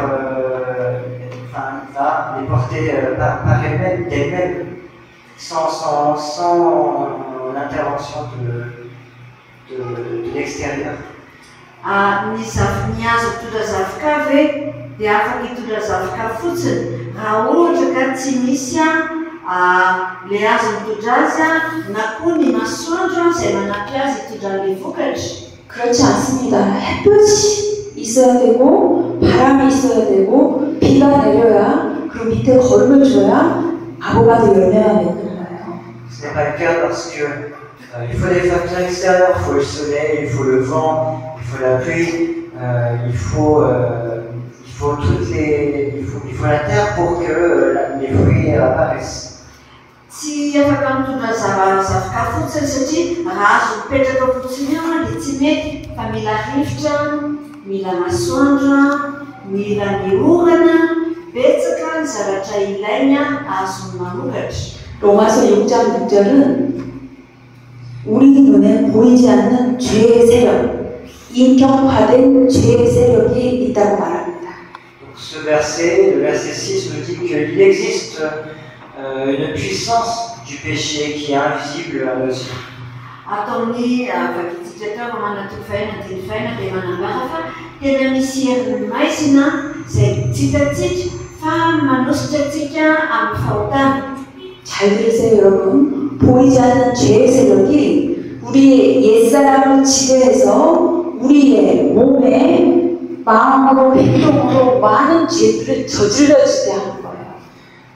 va les porter par elle-même, d'elle-même, sans l'intervention de l'extérieur?
Ny azo mitondra zavoka ve dia afaka hitondra zavoka fotsiny raha ohatra ka tsy misy le azo mitondra azy na koa ny masoandro izay manampy azy hitondra an'ilay vokatra.
그렇지 않습니다. 햇볕이 있어야 되고 바람이 있어야 되고 비가 내려야 그 밑에 거름을 줘야 아보가도 열매가 맺는 거예요.
Ce n'est pas le cas parce que il faut des facteurs extérieurs, il faut le soleil, il faut le vent, il faut la pluie, il faut la terre pour que les fruits apparaissent.
Tsy afaka mitondra zavoka fotsiny satria raha azo mipetraka fotsiny eo dia tsy mety, fa mila rivotra, mila masoandro, mila ny orana, betsaka ny zavatra ilaina azo mamokatra.
로마서 6장 6절은 우리 눈에 보이지 않는 죄의 세력, 인격화된 죄의 세력이 있다고 말합니다.
Donc ce verset, le verset 6 nous dit qu'il existe une puissance du péché qui est invisible à nos yeux.
Ataony vakitsika tao manatoko faina diny faina dia manambara fa tena misy herin'ny maizina izay tsy hitatsika fa manositra antsika amin'ny fahotana.
잘 들으세요 여러분. 보이지 않는 죄의 세력이 우리의 옛사람을 지배해서 우리의 몸에 마음으로 행동으로 많은 죄들을 저질러지게 하는 거예요.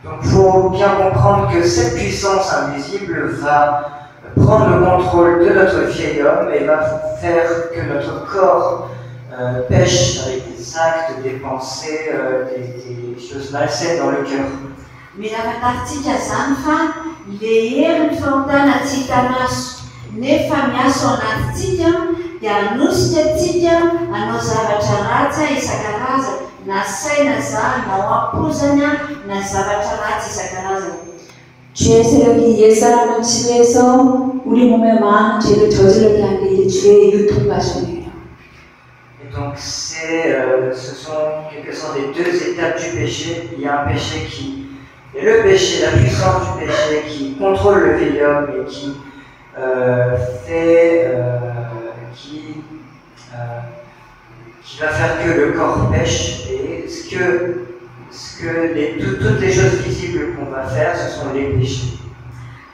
Donc il faut bien comprendre que cette puissance invisible va prendre le contrôle de notre vieil homme et va faire que notre corps pêche avec des actes, des pensées, des choses malsaines dans le cœur.
Mila fantaritsika zany fa ilay herin'ny fahotana tsy hita maso nefa miaso ao anatintsika dia hanosika antsika hanao zavatra ratsy isan-karazany na saina za na ho am-pozana na zavatra ratsy isan-karazany.
죄의 세력이 옛사람을 지배해서 우리 몸에 많은 죄를 저지르게 한 게 이제 죄의 유통 과정이에요.
Et donc ce sont quelque sorte des deux étapes du péché. Il y a un péché qui est le péché, la puissance du péché qui contrôle le vieil homme et qui qui va faire que le corps pêche. Et toutes les choses visibles qu'on va faire, ce sont les péchés.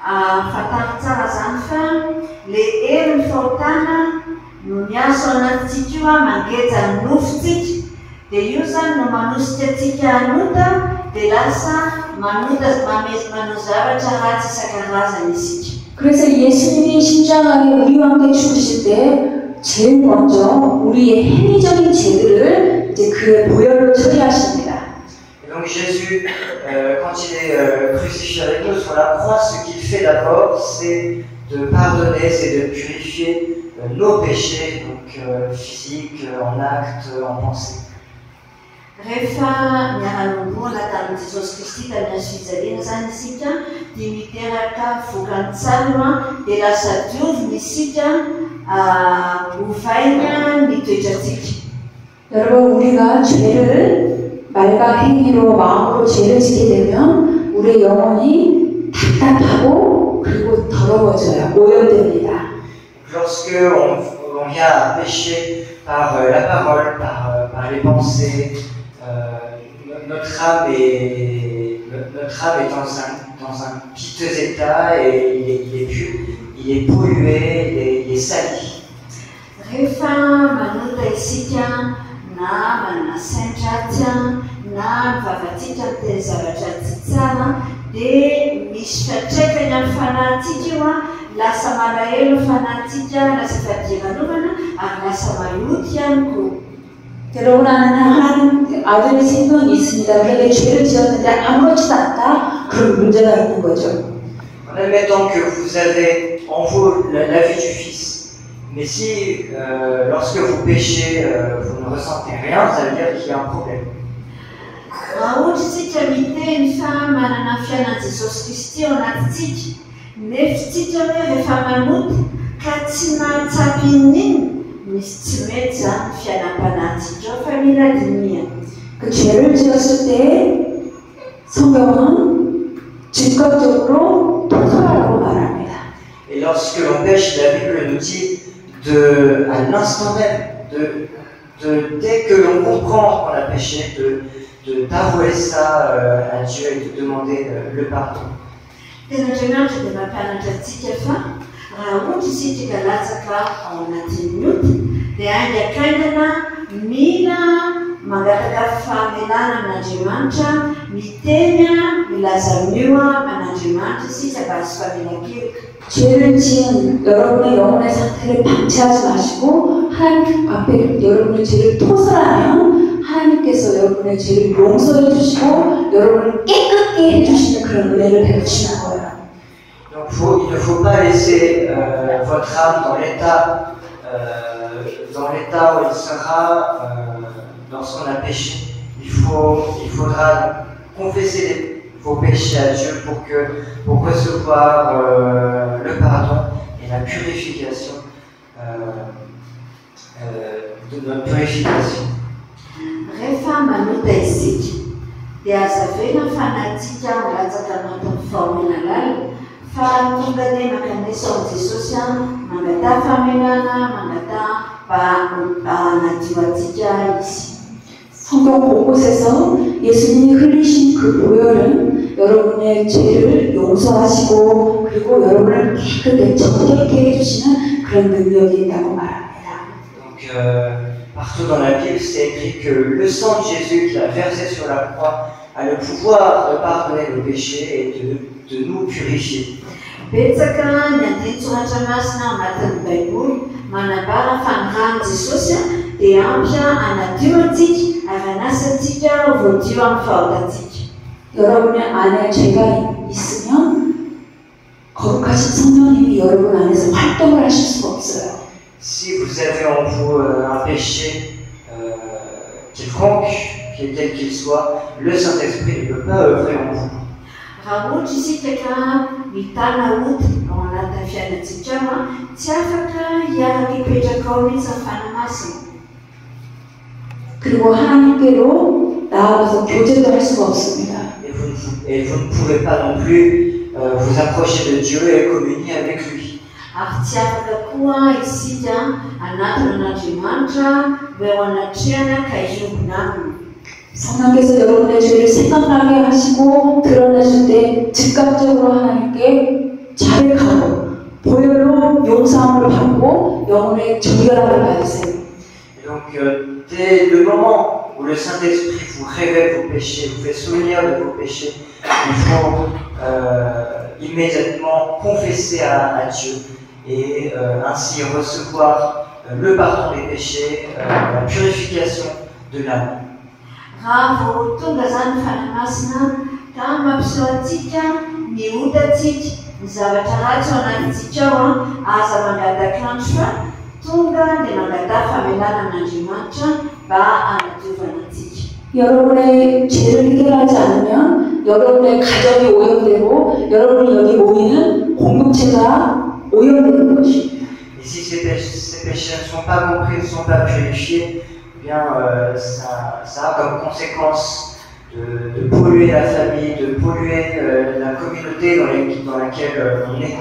Fatary tsara zany fa le heriny fahotana no miazo anatintsika io mangeja ny nofontsika dia io zany no manosika atsika hanota dia lasa manao zavatra ratsy isan-karazany isika.
그래서 예수님이 십자가에 우리와 함께 죽으실 때 제일 먼저 우리의 행위적인 죄들을 이제 그의 보혈로 처리하십니다.
Et donc Jésus, quand il est crucifié avec nous sur la croix, ce qu'il fait d'abord, c'est de pardonner, c'est de purifier nos péchés, donc physiques, en actes, en pensées.
Rehefa miara-nomboana tamin'i Jesosy Kristy tamin'ny azo fijaliana zany isika dia miteraka vokany tsara dia lasa diovina isika hovaina ny toetrantsika.
여러분 우리가 죄를 말과 행위로 마음으로 죄를 짓게 되면 우리의 영혼이 답답하고 그리고 더러워져요. 오염됩니다.
Lorsque on vient à pécher par la parole, par les pensées, notre âme est dans un piteux état et il est pollué, il est sali.
Rehefa manota isika na manana sain-dratsy na mivavatsika amin'ny zavatra tsy tsara dia misy fiantraikany amin'ny fanahintsika io lasa malahelo fanahintsika, lasa fadiavan'ovana ary lasa maioty ihany koa.
여러분 안에는 하나님 아들의 생명이 있습니다. 그런데 죄를 지었는데 아무렇지도 않다. 그런 문제가 있는 거죠.
En admettant que vous avez en vous la vie du Fils, mais si lorsque vous péchez, vous ne ressentez rien, ça veut dire qu'il y a un problème.
Ohatra isika miteny fa manana fiainan'i Jesosy Kristy ao anatintsika, nefa tsika hoe rehefa manota ka tsy mahatsapy in'iny, misy tsy mety zany fiainam-panahintsika ao fa mila dinihana.
그 죄를 지었을 때 성경은 즉각적으로 토설하라고 말합니다.
Et lorsque l'on pêche, la Bible nous dit à l'instant même, dès que l'on comprend qu'on a péché, d'avouer ça à Dieu et de demander le pardon.
Ten'Andriamanitra dia mampianatra antsika fa raha ohatra isika ka latsaka ao anatin'ny ota dia haingakaingana mila mangataka fahamelana amin'Andriamanitra, miteny milaza mio amin'Andriamanitra isika mba azo famelan-kelika.
죄를 지은 여러분의 영혼의 상태를 방치하지 마시고 하나님 앞에 여러분의 죄를 토설하면 하나님께서 여러분의 죄를 용서해 주시고 여러분을 깨끗게 해주시는 그런 은혜를 베푸시는 거예요.
Donc il ne faut pas laisser votre âme dans l'état où il sera lorsqu'on a péché. Il faudra confesser vos péchés à Dieu pour recevoir le pardon et la purification de notre purification.
Rehefa manota isika dia azavena fanahintsika milatsaka anatin'ny fahomenalala fa tonga dia mankandesa ao Jesosy mangata fahamelana, mangata anadio atsika izy.
성경 곳곳에서 예수님이 흘리신 그 보혈은 여러분의 죄를 용서하시고 그리고 여러분을 깨끗하게 정결케 해주시는 그런 능력이 있다고 말합니다.
Donc partout dans la Bible, c'est écrit que le sang de Jésus qu'il a versé sur la croix a le pouvoir de pardonner nos péchés et de nous purifier.
Betsaka ny andin-tsoratra masina ao anatin'ny Baiboly manambara fa ny rano Jesosy dia ampy anadio antsika ary anasa antsika voadio amin'ny fahotantsika.
여러분의 안에 죄가 있으면 거룩하신 성령님이 여러분 안에서 활동을 하실 수가 없어요.
Si vous avez en vous un péché quelconque, quel qu'il soit, le Saint-Esprit ne peut pas œuvrer en vous.
raha ohatra isika mitana ody ao anatin'ny fiainantsika tsy afaka hiaraka hipetraka ao mihitsy amin'ny fanamasina.
그리고 하나님께로 나아가서 교제도 할 수가 없습니다.
Et vous ne pouvez pas non plus vous approcher de Dieu et communier avec lui.
Ary tsy afaka koa isika anatin'Andriamanitra eo anatrehana ka hiombona aminy.
성령께서 여러분의 죄를 생각나게 하시고 드러내실 때 즉각적으로 하나님께 자백하고 보혈로 용서함을 받고 영혼의 정결함을 받으세요.
Et donc, dès le moment où le Saint-Esprit vous révèle vos péchés, vous fait souvenir de vos péchés, il faut immédiatement confesser à Dieu et ainsi recevoir le pardon des péchés, la purification de l'âme.
Raha vao tonga zany fanamasina ka mampiseho antsika ny otatsika ny zavatra ratsy ao anatintsika ao aza mangadak'andro fa tonga dia mangada famelana amin'Andriamanitra mba hanadiovana antsika.
여러분의 죄를 해결하지 않으면 여러분의 가정이 오염되고 여러분이 여기 모이는 공동체가 오염되는 것입니다.
Et si ces péchés ne sont pas compris, ne sont pas purifiés, eh bien, ça a comme conséquence de polluer la famille, de polluer la communauté dans laquelle on est.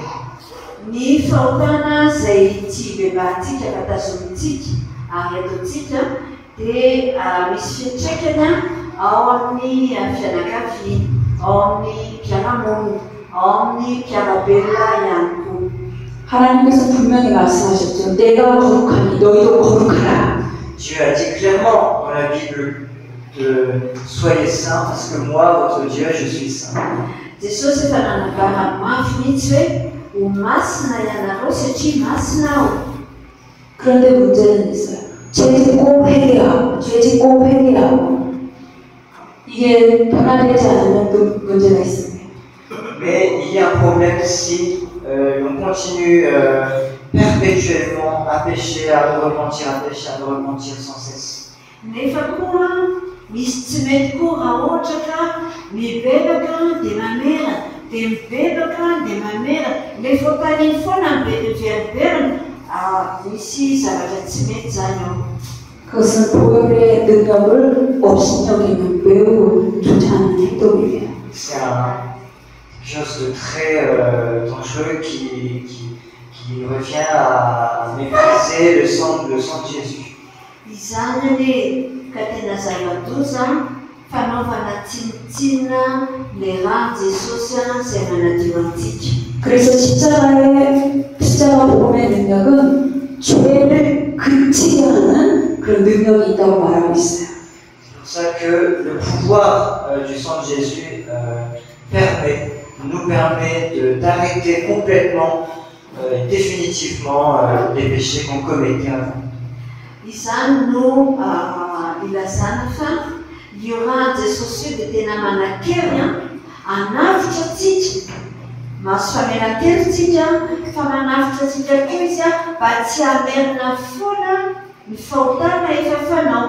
Ny fahotana izay tsy bebahantsika ka tazomintsika ary ataontsika dia misy fiantraikany ao amin'ny fianakaviana, ao amin'ny mpiara-monina, ao amin'ny mpiara-belona ihany koa.
하나님께서 분명히 말씀하셨죠. 내가 거룩하니 너희도 거룩하라.
Dieu a dit clairement dans la Bible de soyez saints parce que moi, votre Dieu, je suis saint.
Jesosy efa nanambara mafy mihitsy hoe ho masina ianareo satria masina aho.
그런데 문제는 있어요. 죄 짓고 회개하고 죄 짓고 회개하고 이게 변화되지 않으면 또 문제가 있습니다.
Mais il y a un problème si on continue perpétuellement à pécher, à me repentir, sans cesse.
Nefa koa misy tsy mety koa raha ohatra ka mibebaka dia mamera, dia mibebaka dia mamera, le fotany foana miverina misy zavatra tsy mety zany ao.
그것은 보혈의 능력을 업신여기는 매우 좋지 않은 행동이에요.
C'est quelque chose de très dangereux qui revient à mépriser le sang de Jésus.
Izany hoe ka tena zava-doza fanaovana tsinitsinina le rano Jesosy izay manadio antsika.
그래서 십자가 복음의 능력은 죄를 그치게 하는 그런 능력이 있다고 말하고 있어요.
C'est pour ça que le pouvoir du sang de Jésus nous permet d'arrêter complètement et définitivement les péchés qu'on commettait avant.
Izany no ilazana fa io rano Jesosy io dia tena manan-kery hanavitra antsika, mahazo famelan-kery tsika fa manavitra antsika koa izy mba tsy hamerina foana ny fahotana efa fanao.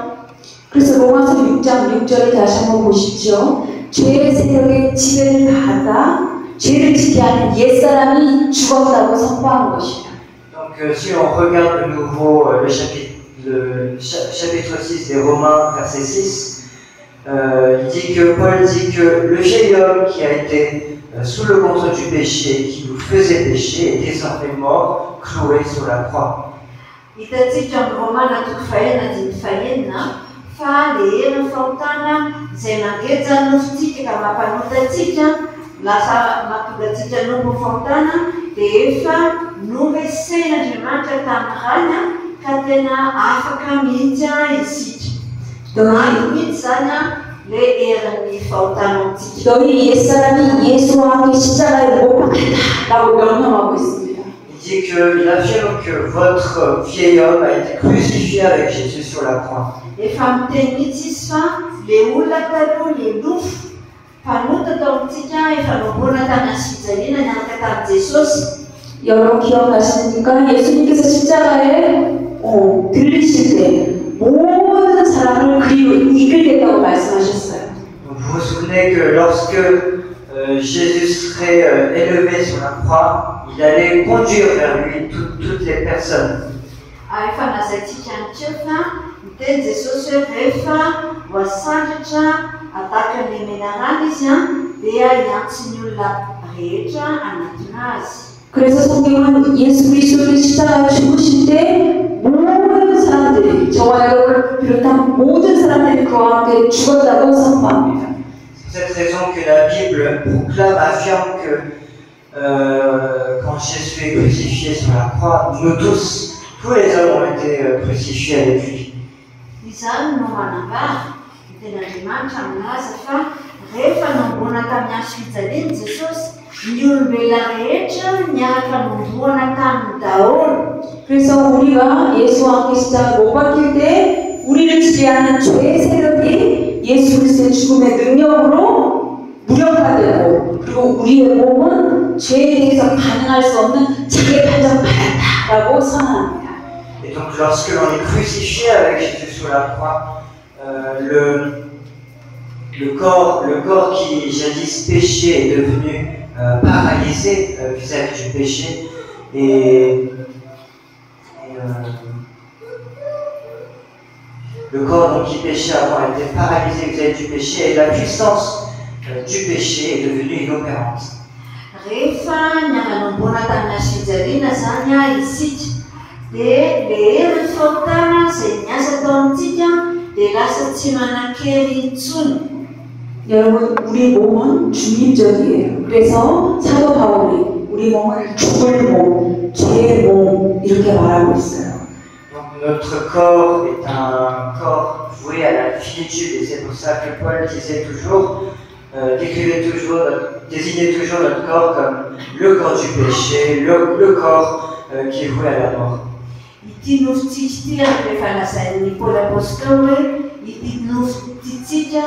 그래서 로마서 6장 6절을 다시 한번 보십시오. 죄의 세력에 지배를 받아 죄를 지게 하는 옛사람이 죽었다고 선포하는 것입니다.
Donc si on regarde de nouveau le chapitre 6 des Romains, verset 6, Paul dit que le vieil homme qui a été sous le contrôle du péché, qui nous faisait pécher, est désormais mort, cloué sur la croix.
Hitantsika amin'ny Romana toko fahenina dimy fahenina fa le hery ny fahotana izay nangeja ny nofontsika ka mampanota antsika lasa mahatonga antsika nombo fahotana dia efa nomesen'Andriamanitra tamin'ny rany ka tena afaka mihitsy isika. Any mihitsy zany le herin'ny fahotana antsika.
너희 옛사람이 예수와 함께 십자가에 못 박혔다라고 명령하고 있습니다.
Il dit qu'il affirme que votre vieil homme a été crucifié avec Jésus sur la croix.
Efa miteny mihitsy izy fa le olona taloha le nofo mpanota tao amintsika efa nomboana tany fijaliana niaraka tamin'i Jesosy.
여러분 기억나시니까 예수님께서 십자가에 들리실 때 모든 사람을 그리로 이끌겠다고 말씀하셨어요.
Vous vous souvenez que lorsque Jésus serait élevé sur la croix, il allait conduire vers lui toutes les personnes.
Efa nazaitsika ihany keo fa miteny Jesosy hoe rehefa voasangatra atakan'ny menarana izy dia hiantsony olona rehetra anatiny azy.
그래서 성경은 예수 그리스도를 십자가에 죽으실 때 모든 사람들이 저와 여러분을 비롯한 모든 사람들이 그와 함께 죽었다고 선포합니다.
C'est pour cette raison que la Bible proclame, affirme que quand Jésus est crucifié sur la croix, nous tous les hommes ont été crucifiés avec lui.
Izany no manambara ny ten'Andriamanitra milaza fa rehefa nomboana tamin'ny hazo fijaliany Jesosy, ny olombelona rehetra niaraka nomboana taminy daholo.
그래서 우리가 예수와 함께 십자가에 못 박힐 때 우리를 지배하는 죄의 세력이 예수 그리스도의 죽음의 능력으로 무력화되고 그리고 우리의 몸은 죄에 대해서 반응할 수 없는 자기 판정받았다라고 선언합니다.
Et donc lorsque l'on est crucifié avec Jésus sur la croix, le corps qui jadis péchait est devenu paralysé vis-à-vis du péché le corps donc, qui péchait avant était paralysé vis-à-vis du péché et la puissance du péché est devenue inopérante.
Rehefa niara-nomboana tamin'ny hazo fijaliana zany isika dia le hery fahotana izay niasa tao amintsika dia lasa tsy manan-kery intsony.
여러분, 우리 몸은 중립적이에요. 그래서 사도 바울이 우리 몸을 죽을 몸, 죄의 몸 이렇게 말하고 있어요.
Donc notre corps est un corps voué à la finitude et c'est pour ça que Paul disait toujours, désignait toujours notre corps comme le corps du péché, le corps qui est voué à la mort.
Ity nofitsika ity rehefa lazain'ny Paoly apôstôly hoe ity nofitsika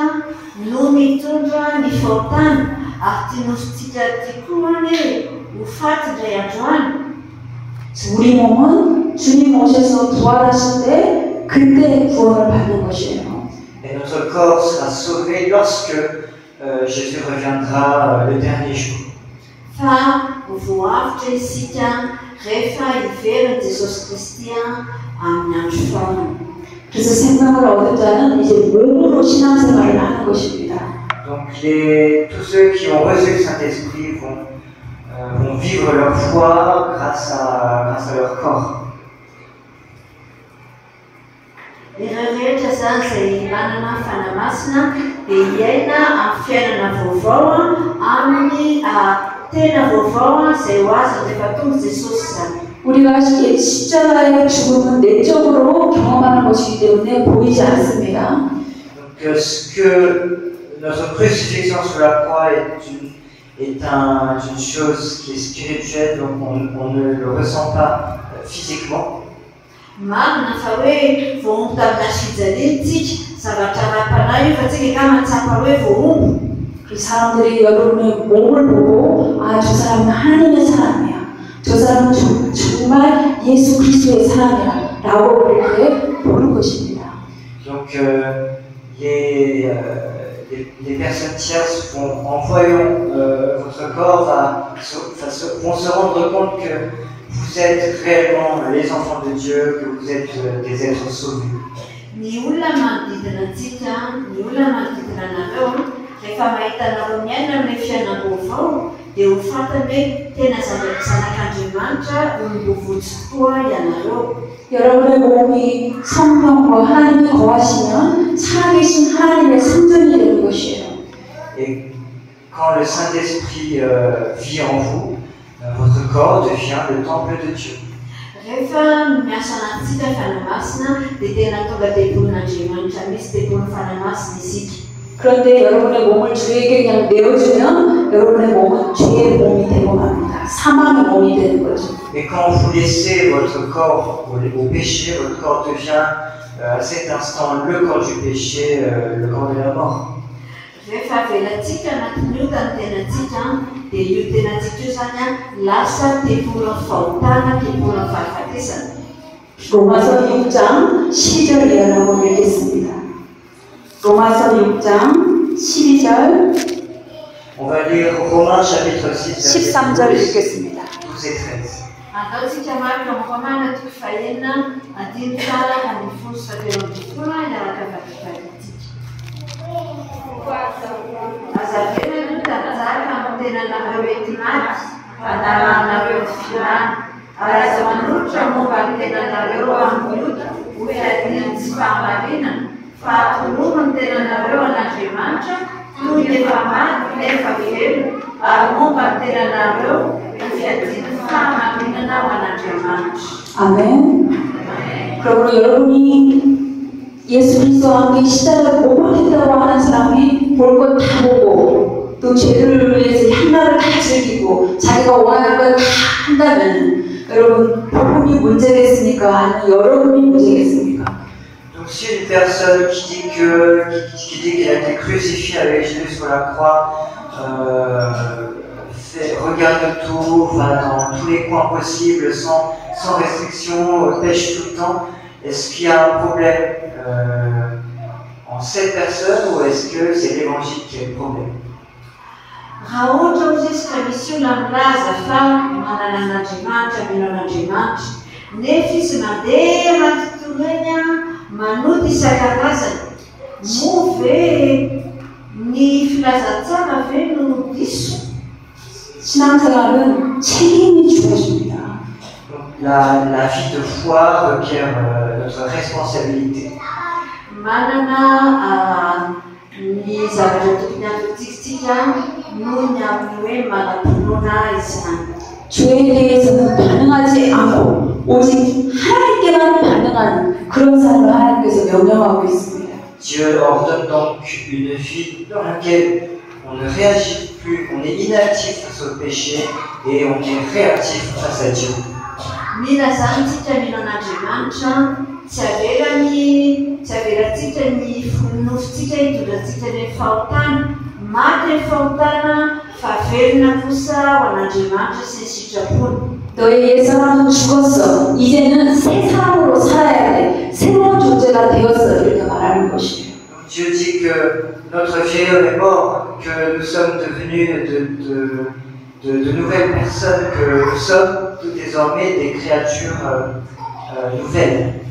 no mitondra ny fahotana ary ity nofitsika ity koa hoe ho faty indray androany.
우리 몸은 주님 오셔서 부활하실 때 그때 구원을 받는 것이에요.
Et notre corps sera sauvé lorsque Jésus reviendra le dernier jour.
Fa voavitra isika rehefa iveriny Jesosy Kristy amin'ny andro foana.
그래서 생명을 얻은 자는 이제 몸으로 신앙생활을 하는 것입니다.
Donc tous ceux qui ont reçu le Saint-Esprit vont vivre leur foi grâce à leur corps.
Ireo rehetra zany izay manana fanamasina dia iaina amin'ny fiainana vaovao amin'ny tena vaovao izay ho azy rehefa tonga Jesosy zany.
우리가 십자가의 죽음은 내적으로 경험하는 것이기 때문에 보이지 않습니다.
Donc ce que notre crucifixion sur la croix est une chose qui est spirituelle, donc on ne le ressent pas physiquement.
Marina fa hoe voaomby tamin'ny hazo fijaliana isika zavatra ara-panahy io fa tsika ka mahatsapa hoe voaomby.
그 사람들이 여러분의 몸을 보고 아, 저 사람은 하나님의 사람이야. 저 사람은 정말 예수 그리스도의 사람이야 라고 그렇게 보는 것입니다.
Donc les personnes tierces en voyant votre corps vont se rendre compte que vous êtes réellement les enfants de Dieu, que vous êtes des êtres sauvés.
Ny olona manodidina antsika, ny olona manodidina anareo rehefa mahita anareo miaina amin'ny fiainam-baovao dia ho fantany hoe tena zanak'Andriamanitra olombovitsy tokoa ianareo.
여러분의 몸이 성령과 하나님이 거하시면 살아계신 하나님의 상전이 되는 것이에요.
Et quand le Saint-Esprit vit en vous, votre corps devient le temple de Dieu.
Rehefa miasa antsika fanamasina dia tena tonga tempolin'Andriamanitra misy tempolin'ny fanamasina isika.
그런데 여러분의 몸을 주에게 그냥 내어주면 여러분의 몸은 죄의 몸이 되고 맙니다. 사망의 몸이 되는 거죠.
Et quand vous laissez votre corps au péché, votre corps devient à cet instant le corps du péché, le corps de la mort.
Rehefa avelantsika anatin'ny io tany tenantsika dia io tenantsika io zany lasa tempolin'ny fahotana, tempolin'ny fahafatesana.
로마서 6장 12절 이하라고 읽겠습니다. 로마서 6장 12절
On va lire Romains chapitre 6,
13절 읽겠습니다.
12 et 13.
Ataontsika maro amin'ny Romana toko fahaenina andiny tsara amin'ny folo sy fahatelo amby folo iaraka vakivakintsika. Azavena no tanjaka amin'ny tenanareo ety maty, anaranareo ty filana, ary aza manolotra momba ny tenanareo amin'ny ota ho fiadiny tsy fahamarinana, fa atolono ny tenanareo an'Andriamanitra toy ny efa maty nefa velona, ary momba ny tenanareo ho fiadiny fahamarinana ho an'Andriamanitra.
아멘. 그러므로 여러분이 예수 그리스도와 함께 십자가를 못 박혔다고 하는 사람이 볼 것 다 보고 또 죄를 위해서 향락을 다 즐기고 자기가 원하는 걸 다 한다면 여러분 복음이 문제겠습니까? 아니면 여러분이 문제겠습니까?
Donc si une personne qui dit qu'elle a été crucifiée avec Jésus sur la croix, regarde tout, va dans tous les coins possibles, sans restriction, pêche tout le temps, est-ce qu'il y a un problème en cette personne ou est-ce que c'est l'évangile qui est le problème?
Raha ohatra ho izy ka misy olona milaza fa manana an'Andriamanitra, mino an'Andriamanitra, nefa izy mandeha raha tontolo eny manoty isan-karazany, moa ve ny filazantsara ve no diso?
신앙생활은 책임이 주어집니다.
La vie de foi requiert notre responsabilité.
Manana ny zavatra tokony atokitsika noho ny amin'ny hoe manam-pinoana izany.
주에 대해서는 반응하지 않고 오직 하나님께만 반응하는 그런 삶을 하나님께서 명령하고 있습니다.
Dieu ordonne donc une vie dans laquelle on ne réagit plus, on est inactif face au péché et on est réactif face à Dieu.
Mila zany tsika mino an'Andriamanitra, tsy averatsika ny nofotsika hitondrantsika ny fahotana, maty ny fahotana, fa velona kosa ho an'Andriamanitra sy ny sitrapony.
너의 옛사람은 죽었어. 이제는 새 사람으로 살아야 돼. 새로운 존재가 되었어. 이렇게 말하는 것이에요.
Dieu dit que notre vieil homme est mort, que nous sommes devenus de nouvelles personnes, que nous sommes tout désormais des créatures nouvelles.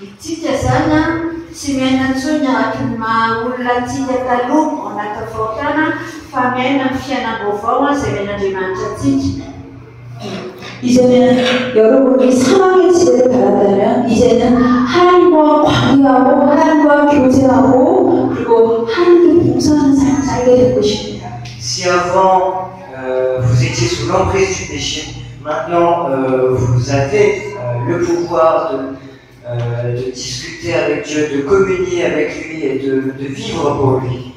Itsika zany tsy miaina intsony araka ny maha-olona tsika taloha anaty fahotana, fa miaina amin'ny fiainam-baovao izay men'Andriamanitra atsika.
이제는 여러분이 사망의 지배를 받았다면 이제는 하나님과 관계하고 하나님과 교제하고 그리고 하나님께 봉사하는 삶을 살게 될 것입니다.
Si avant vous étiez sous l'emprise du péché, maintenant vous avez le pouvoir de discuter avec Dieu, de communier avec lui et de vivre pour lui.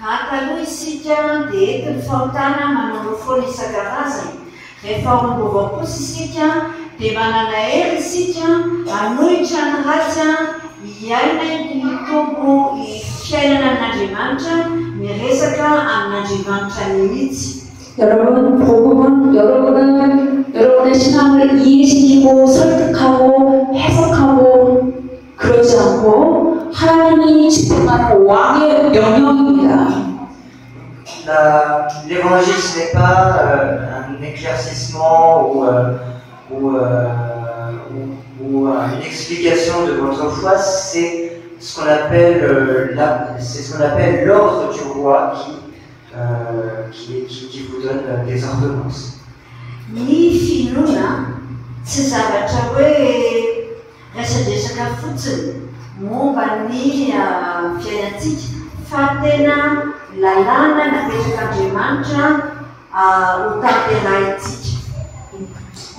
Raha taloha isika dia ety ny fahotana manao foana isan-karazany. Rehefa ao am-baovao kosa isika dia manana hery isika hanohitra ny ratsy hiaina mitombo fiainana amin'Andriamanitra, miresaka amin'Andriamanitra mihitsy.
여러분, 복음은 여러분의 신앙을 이해시키고 설득하고 해석하고 그러지 않고 하나님이 집행하는 왕의 명령입니다.
L'évangile, ce n'est pas un éclaircissement ou une explication de votre foi, c'est ce qu'on appelle l'ordre du roi qui vous donne des ordonnances.
Ny finoana tsy zavatra hoe resadresaka fotsiny momba ny fiainantsika, fa tena lalàna napetrak'Andriamanitra ho tanterahitsika.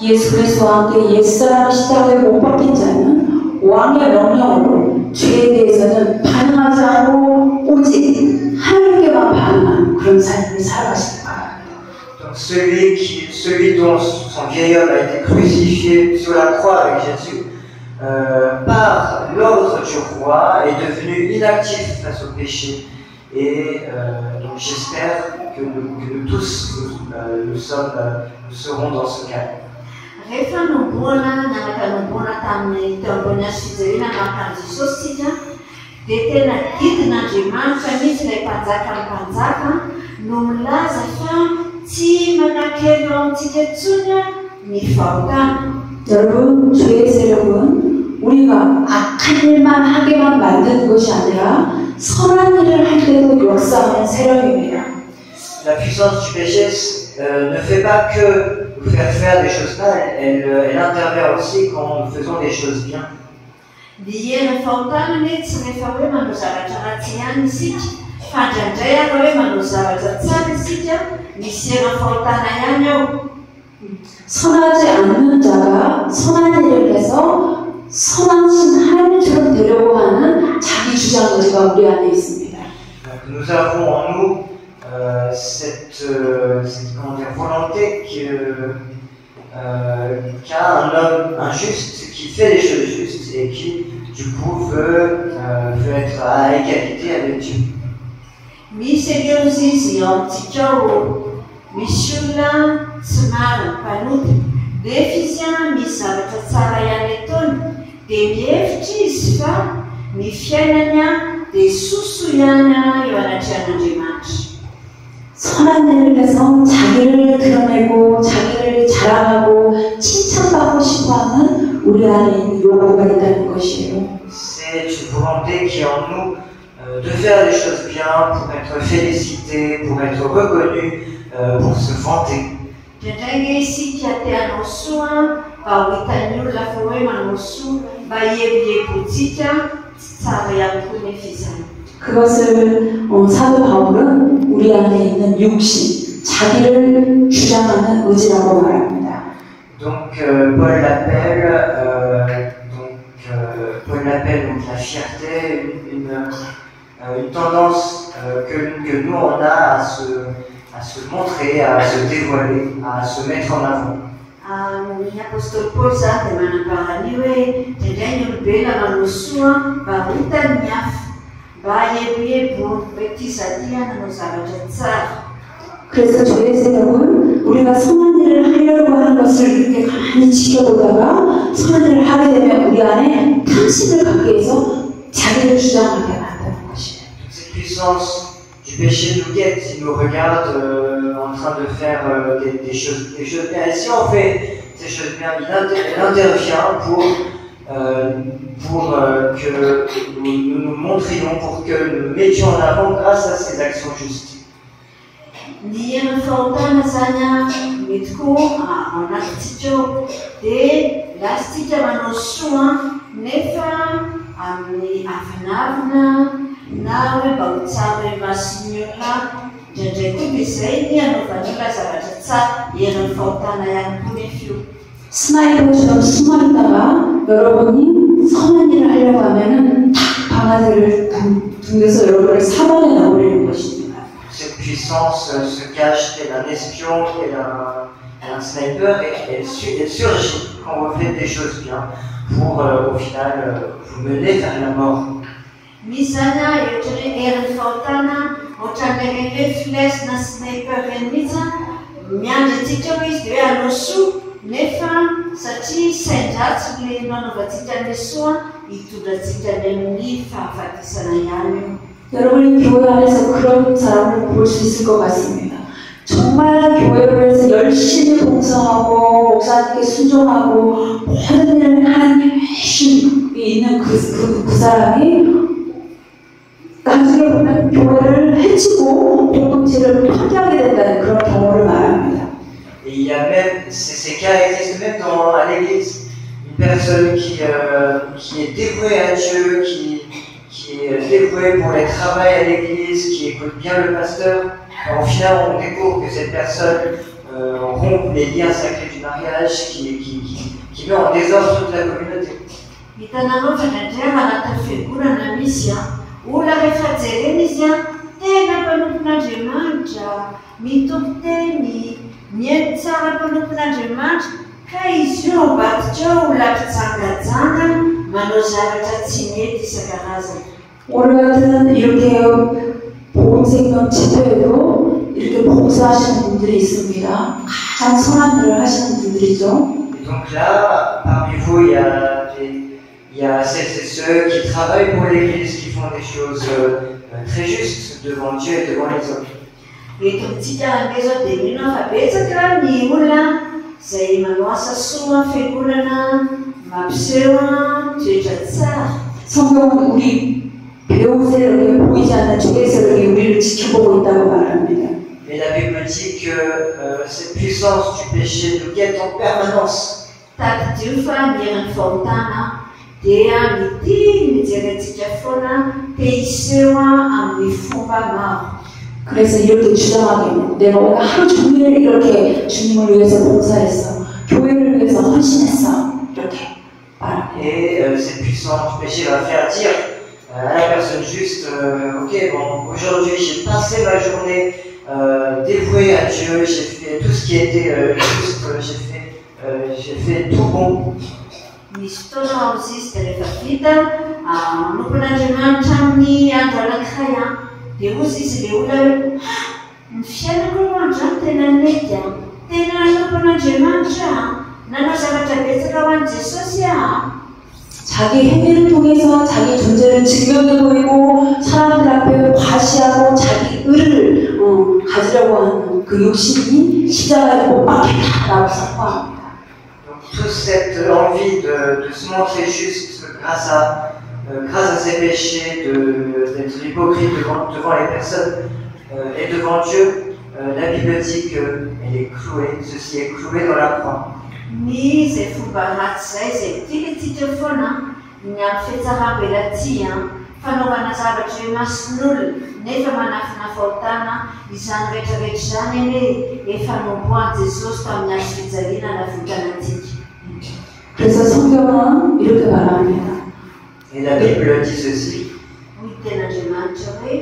예수 그리스도와 함께 옛사람 십자가에 못 박힌 자는 왕의 명령으로 죄에 대해서는 반응하지 않고 오직 하나님께만 반응하는 그런 삶을 살아가시기 바랍니다.
Donc celui dont son vieil homme a été crucifié sur la croix avec Jésus, par l'ordre du roi, est devenu inactif face au péché. Et donc j'espère que nous tous nous serons dans ce cas.
Rehefa nomboana niaraka nomboana tamin'ny teo ambony fijerena mahakany Jesosy tsika dia tena didin'Andriamanitra mihitsy ilay mpanjaka ny mpanjaka no milaza fa tsy manakelo amintsika intsony ny fahotana.
여러분, 주의 세력은 우리가 악한 일만 하게만 만드는 것이 아니라 선한 일을 할 때도 역사하는 세력입니다.
La puissance du péché ne fait pas que nous faire des choses mal, elle intervient aussi quand nous faisons des choses bien.
Ny fahotana tsy rehefa hoe manao zavatra ratsy ihany isika, fa indraindray ary hoe manao zavatra tsara isika, misy fahotana ihany ao.
선하지 않는 자가 선한 일을 해서 선하신 하나님처럼 되려고 하는 자기 주장 의지가 우리 안에 있습니다.
Nous avons en nous cette volonté qu'a un homme injuste qui fait des choses justes et qui, du coup, veut être à égalité avec Dieu.
Misy ireo izy ao amintsika ao, misy olona tsy marina mpanota, nefa izy misy zavatra tsara ihany ataony, dia mihevitra izy fa ny fiainany dia soso ihany eo anatrehan'Andriamanitra.
선한 일을 해서 자기를 드러내고 자기를 자랑하고 칭찬받고 싶어하는 우리 안에 있는 욕구가 있다는 것이에요.
C'est une volonté qui est en nous de faire des choses bien, pour être félicité, pour être reconnu, pour se vanter.
Indraindray isika te hanao soa mba ho hitan'ny olona fa hoe manao soa mba hihebolebontsika tsy tsara ihany koa nefa izany.
그것을 사도 바울은 우리 안에 있는 육신, 자기를 주장하는 의지라고 말합니다.
Donc Paul l'appelle donc la fierté, une tendance que nous on a à se montrer, à se dévoiler, à se mettre en avant.
Ny apôstôly Paul zany dia manambara ny hoe indraindray ny olombelona manao soa mba ho hitan'ny hafa, mba hahebohebony hoe ty zaty nanao zavatra tsara.
그래서 저의 생각은 우리가 선한 일을 하려고 하는 것을 이렇게 가만히 지켜보다가 선한 일을 하게 되면 우리 안에 탐심을 갖게 해서 자기를 주장하게 만드는 것이에요.
Cette puissance du péché nous guette, il nous regarde en train de faire des choses bien. Et si on fait ces choses bien, il intervient pour que nous montrions, pour que nous mettions en avant grâce à ces actions justes.
Ny fahotana zany mety koa ao anatintsika ao dia lasitsika manao soa nefa amin'ny havinavina na hoe mba ho tsara hoe masony olona, indraindray koa dia izay ny anaovan'ny olona zavatra tsara hery fahotana ihany koa nefa io.
스나이퍼처럼 숨어있다가 여러분이 선한 일을 하려고 하면은 탁 방아쇠를 등에서 여러분을 사방에 넣어버리는 것입니다.
Cette puissance se cache tel un espion, tel un sniper, et elle surgit quand vous faites des choses bien pour au final vous mener vers la mort.
Misy zany ohatra hoe hery fahotana ohatran'ilay hoe filesina sniper reny mihitsy miandry antsika hoe izy dia hoe hanao soa nefa satria sain-dratsy le nanaovantsika ny soa hitondrantsika ny amin'ny fahafatisana ihany io.
여러분이 교회 안에서 그런 사람을 볼 수 있을 것 같습니다. 정말 교회를 위해서 열심히 봉사하고 목사님께 순종하고 모든 일을 하는 열심히 있는 그 사람이 나중에 보면 교회를 해치고 공동체를 파괴하게 된다는 그런 경우를 말합니다.
Et il y a même, ces cas existent même à l'église, une personne qui est dévouée à Dieu, qui est dévouée pour les travaux à l'église, qui écoute bien le pasteur. Au final, on découvre que cette personne rompt les liens sacrés du mariage, qui met en désordre toute la communauté.
Hitanareo fa indraindray anatin'ny fiangonana misy olona rehefa jerena izy tena mpanompon'Andriamanitra, mitompiteny, mihaino tsara mpanompon'Andriamanitra, ka izy io ambadika ao olona mpijangajanga manao zavatra tsy mety isan-karazany.
오늘 같은 이렇게 보험생명 집회에도 이렇게 봉사하시는 분들이 있습니다. 가장 선한 일을 하시는 분들이죠.
Et donc là, parmi vous, il y a celles et ceux qui travaillent pour l'église, qui font des choses très justes devant Dieu et devant les hommes.
eto amintsika angezo dia mino fa betsaka ny olona izay manao asa soa fiangonana mampiseho toetra tsara.
성경은 우리 배운 세력이 보이지 않는 주의 세력이 우리를 지켜보고 있다고 말합니다.
Mais la Bible dit que cette puissance du péché nous guette en permanence.
Tadidio fa ny herin'ny fahotana dia mity mijerentsika foana te hiseho amin'ny fomba maro.
그래서 이렇게 주장하기는 내가 오늘 하루 종일 이렇게 주님을 위해서 봉사했어. 교회를 위해서 헌신했어. 이렇게 말합니다.
Et cette puissance du péché va faire dire à la personne juste, ok, bon, aujourd'hui j'ai passé ma journée dévouée à Dieu, j'ai fait tout ce qui était juste, j'ai fait tout bon.
Misy fotoana ao izy dia rehefa vita manompon'Andriamanitra amin'ny andro anankiray dia ozy izy le olona hoe ny fiainako aloha androany tena mety tena nanompon'Andriamanitra nanao zavatra betsaka ho an'i Jesosy
자기 행위를 통해서 자기 존재를 증명해 보이고 사람들 앞에 과시하고 자기 의를 가지려고 하는 그 욕심이 십자가에 못 박혔다라고 선포합니다.
Toute cette envie de se montrer juste grâce à ses péchés, d'être hypocrite devant les personnes et devant Dieu, la Bible dit qu'elle est clouée, ceci est cloué dans la croix.
Ny zay fomba ratsy zay zay tiakantsika foana ny amin'ny fihetsaram-belaty fanaovana zavatra hoe mason'olona nefa manafina fahotana izany rehetrarehetra izany hoe efa nomboan'i Jesosy tamin'ny azo fijaliana navotana antsika.
그래서 성경은 이렇게 말합니다.
Et la Bible dit ceci.
Hoy tenaandriamanitra hoe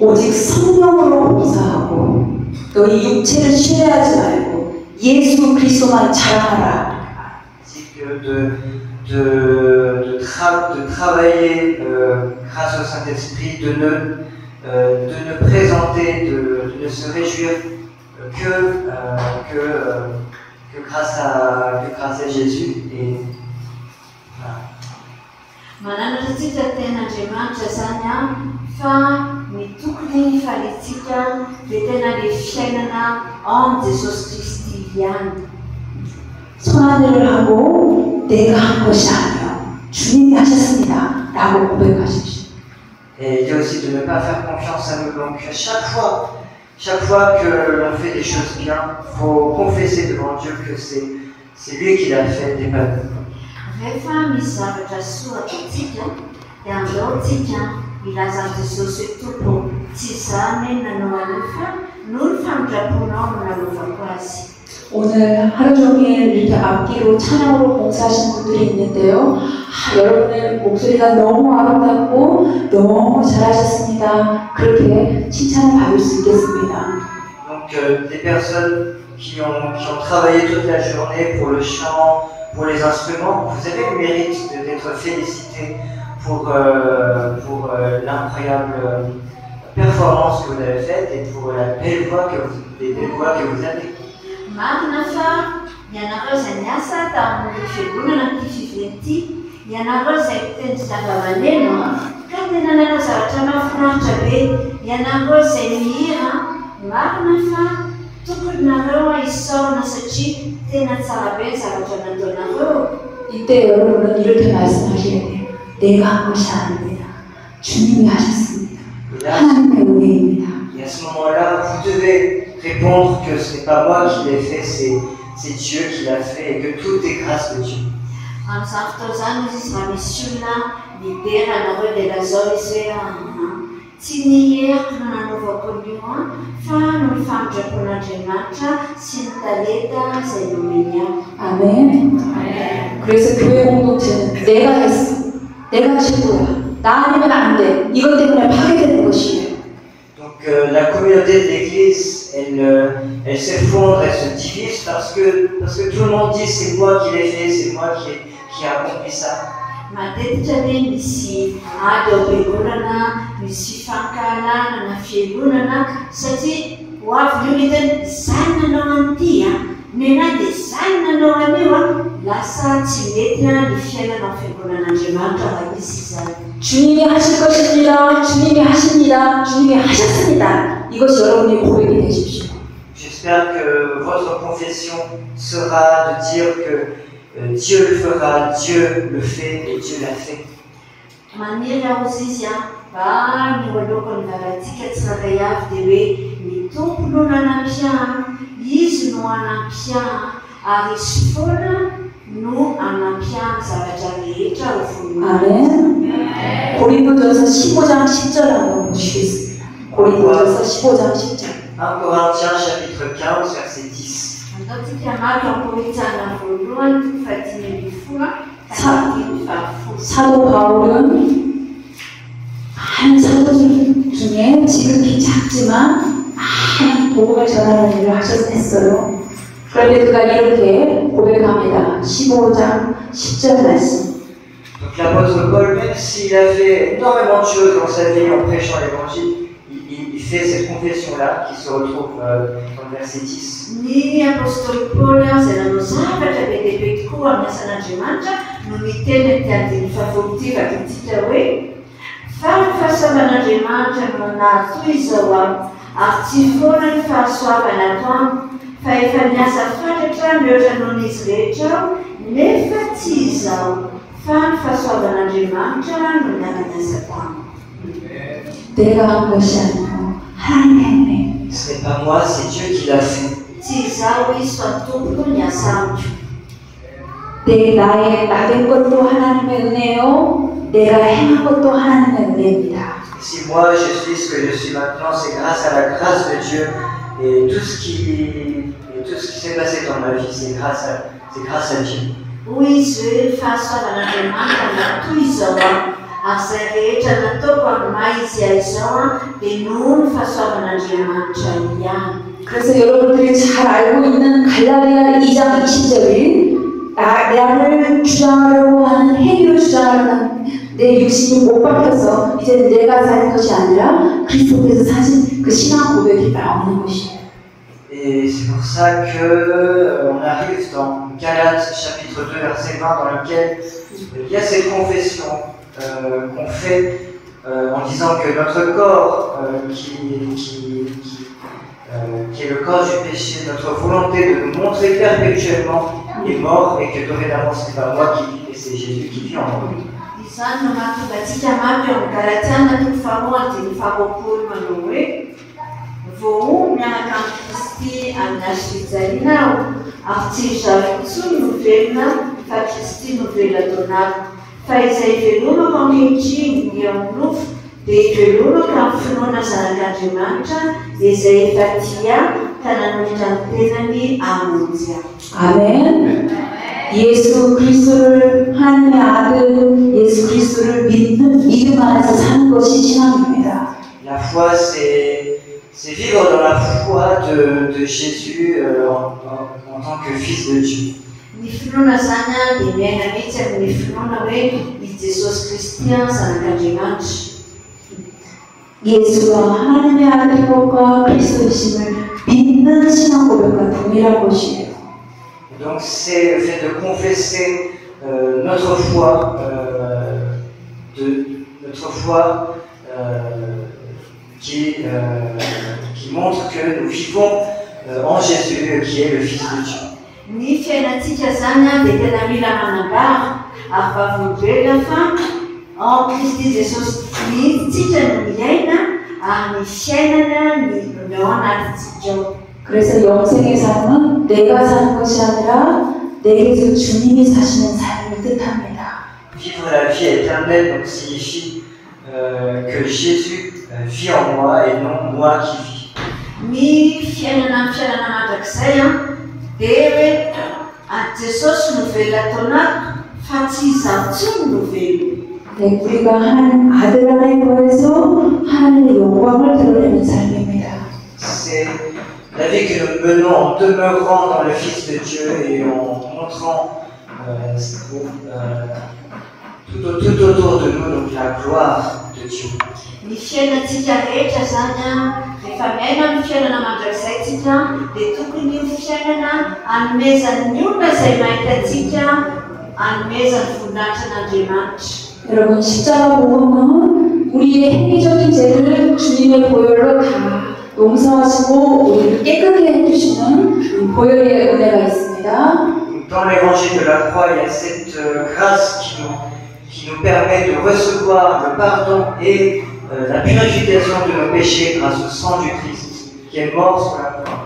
오직 성령으로 봉사하고 너희 육체를 신뢰하지 말고 예수 그리스도만 자랑하라.
C'est que de travailler grâce au Saint-Esprit, de ne présenter, de ne se réjouir que grâce à Jésus. Et voilà.
mananatra tsika tenaandriamanitra zany fa ny tokony falitsika dia tena le fiainana ao amin'i Jesosy Kristy ihany.
선한 일을 하고 내가 한 것이 아니요 주님이 하셨습니다 라고 고백하십시오.
Et il dit aussi de ne pas faire confiance à nous. Donc chaque fois que l'on fait des choses bien, il faut confesser devant Dieu que c'est lui qui l'a fait, et pas nous.
Rehefa misy zavatra soa ataontsika dia andaontsika ilaza Jesosy hoe tompo tsy izany nanao anio fa noho ny famindraponao no nanaovako azy.
오늘 하루 종일 이렇게 악기로 찬양으로 봉사하신 분들이 있는데요. 여러분의 목소리가 너무 아름답고 너무 잘하셨습니다. 그렇게 칭찬을 받을 수 있겠습니다.
Donc des personnes qui ont travaillé toute la journée pour le chant, pour les instruments, vous avez le mérite d'être félicités pour l'incroyable performance que vous avez faite et pour les belles voix que vous avez.
Marina fa ianareo izay niasa tamin'ny fiangonana ity fiveny ity, ianareo izay teny zava-maneno ka tena nanao zavatra mahafinaritra be, ianareo izay mihira, marina fa tokony nareo isaorana satria tena tsara be ny zavatra nataonareo.
이때 여러분은 이렇게 말씀하셔야 돼요. 내가 한 것이 아닙니다. 주님이 하셨습니다. 하나님의 은혜입니다.
Et à ce moment-là, vous devez répondre que ce n'est pas moi qui l'ai fait, c'est Dieu qui l'a fait et que tout est grâce de Dieu.
Amin'izany fotoana izany izy raha misy olona midera nareo dia lazao izy hoe tsy ny heriko no nanaovako an'io fa no ny famindrapon'Andriamanitra sy ny talenta izay nomeny ahy.
아멘. 그래서 교회 공동체는 내가 했어. 내가 최고야. 나 아니면 안 돼. 이것 때문에 파괴되는 것이에요.
Donc la communauté de l'Église, elle s'effondre, elle se divise parce que tout le monde dit c'est moi qui l'ai fait, c'est moi qui ai accompli ça.
Matetika hoe misy ady ao am-piangonana, misy fankahalana na fiangonana satria ho avy io metany izany nanao an'ity nenahy dia izany nanao an'io lasa tsy mety ny fiainana amin'ny fiangonan'Andriamanitra raha izy izany.
주님이 하실 것입니다. 주님이 하십니다. 주님이 하셨습니다. 이것이 여러분의 고백이 되십시오.
J'espère que votre confession sera de dire que Dieu le fera, Dieu le fait et Dieu l'a fait.
Maniry aho izy mba ny olokony valatika tsirairay avy dia hoe ny tompo no nanampia, izy no anampia, ary izy foana no anampia zavatra rehetra ho fonona.
아멘. 고린도전서 15장 10절을 보시겠습니다. 고린도전서 15장 10절.
1 Corinthiens chapitre 15 verset 10.
Antaontsika maka amin'ny Korinthiana voalohany fahatimy ambin'ny folo ka fahatimy
사도 바울은 많은 사도들 중에 지극히 작지만 많은 복음을 전하는 일을 했어요. 그런데 그가 이렇게 고백합니다. 15장 10절 말씀.
Donc l'apôtre Paul, même s'il a fait énormément de choses dans sa vie en prêchant l'évangile, il fait cette confession-là qui se retrouve dans le verset 10.
Ny apôstôly Paul izay nanao zavatra be dia be tokoa amin'ny asan'Andriamanitra no miteny ny andiny fahafolontsika itsika hoe fa ny fahasoavan'Andriamanitra no nahatoy izao amiko ary tsy foana ny fahasoavana ato amiko fa efa niasa fatratra mihoatra noho izy rehetra aho nefa tsy izao fa ny fahasoavan'Andriamanitra no niara-niasa tamiko.
내가 한 것이 아니고 하나님의 은혜.
Ce n'est pas moi, c'est Dieu qui l'a fait.
Tsy izao izy fa tompo niasa amiko.
나의 나된 것도 하나님의 은혜요. 내가 행한 것도 하나님의 은혜입니다.
Si moi je suis ce que je suis maintenant, c'est grâce à la grâce de Dieu et tout ce qui s'est passé dans ma vie, c'est grâce à Dieu.
Hoy izy hoe fahasoavan'Andriamanitra natoy izao amiko ary izay rehetra nataoko amin'ny maha izy ahy izao dia noho ny fahasoavan'Andriamanitra ihany.
그래서 여러분들이 잘 알고 있는 갈라디아 2장 20절이 나를 주장하려고 하는 행위로 주장하려고 하는 내 육신이 못 박혀서 이제 내가 사는 것이 아니라 그리스도께서 사신 그 신앙 고백이 나오는 것이에요.
Et c'est pour ça qu'on arrive dans Galates chapitre 2 verset 20 dans lequel il y a cette confession qu'on fait en disant que notre corps qui est le corps du péché, notre volonté de nous montrer perpétuellement est mort et que dorénavant ce n'est pas moi qui vis, mais c'est Jésus qui vit en moi.
Izany no mahatonga antsika mafy amin'ny Galatiana toko faharoa andiny faharoapolo manao hoe voa miaraka amin'ny Kristy amin'ny azo-fijaliana aho ary tsy zariko intsony no velona fa Kristy no velona atao anako fa izay ivelomako ankehitriny ny ao amin'ny nofo dia ivelomako amin'ny finoana zanak'Andriamanitra izay efa tia ka nanomitra ny tenany hamonjy aho.
아멘. 예수 그리스도를 하나님의 아들 예수 그리스도를 믿는 믿음 안에서 사는 것이 신앙입니다.
La foi, c'est vivre dans la foi de Jésus en tant que fils de Dieu.
Ny finoana zany dia miaina mihitsy amin'ny finoana hoe i Jesosy Kristy zanak'Andriamanitra.
예수가 하나님의 아들인 것과 그리스도이심을 믿는 신앙 고백과 동일한 것이에요.
Donc c'est le fait de confesser notre foi, qui montre que nous vivons en Jésus, qui est le Fils de Dieu.
Ny fiainantsika zany dia tena mila manambara ary vavolombelona fa en Kristy Jesosy tsika no miaina ary ny fiainana ny ao anatintsika ao.
그래서 영생의 삶은 내가 사는 것이 아니라 내게서 주님이 사시는 삶을 뜻합니다.
Vivre la vie éternelle donc signifie que Jésus vit en moi et non moi qui vis.
Ny fiainana mandrakizay dia hoe Jesosy no velona atao anako fa tsy izaho intsony no velona.
우리가 하나님 아들 안에 거해서 하나님의 영광을 드러내는 삶입니다.
C'est la vie que nous menons en demeurant dans le Fils de Dieu et en montrant tout autour de nous donc la gloire de Dieu.
Ny fiainantsika rehetra zany rehefa miaina amin'ny fiainana mandrakizay tsika dia tokony io fiainana hanomezan'ny olona izay mahita antsika hanomezan'ny voninahitra n'Andriamanitra.
여러분 십자가 복음은 우리의 행위적인 죄를 주님의 보혈로 다 용서하시고 우리를 깨끗게 해주시는 보혈의 은혜가 있습니다.
Dans l'évangile de la croix, il y a cette grâce qui nous permet de recevoir le pardon et la purification de nos péchés grâce au sang du Christ qui est mort sur la croix.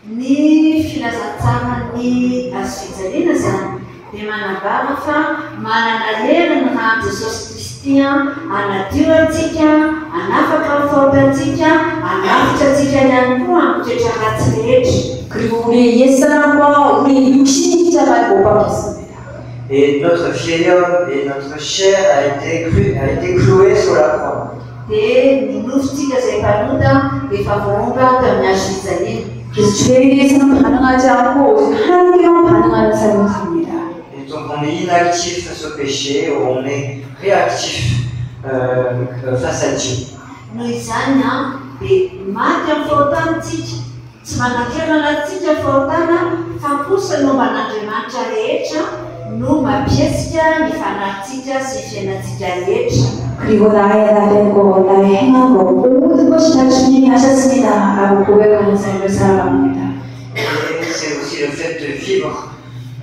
Ny filazantsara ny azo fijaliana zany dia manambara fa manana hery ny raha Jesosy Kristy hanadio antsika, hanafaka faoty antsika, hanafitra antsika ihany koa amin'ny toetra ratsy rehetra.
그리고 우리 옛사람과 우리 육신의 십자가에 못 박혔습니다.
Et notre vieil homme et notre chair a été cloué sur la croix.
Dia ny nofontsika izay mpanota dia efa voaomba teo amin'ny azo fijaliana.
그래서 죄에 대해서는 반응하지 않고 오직 하나님께만 반응하는 삶을 삽니다.
Et donc on est inactif face au péché, on est réactif face à Dieu.
Noho izany dia maty amin'ny fahotanitsika, tsy manankevana antsika fahotana fa kosa no man'Andriamanitra rehetra no mampietsika ny fanaritsika sy fiainantsika rehetra.
그리고 나의 나되고 나의 행하고 모든 것이 다 주님이 하셨습니다 라고 고백하는 삶을 살아갑니다.
Et c'est aussi le fait de vivre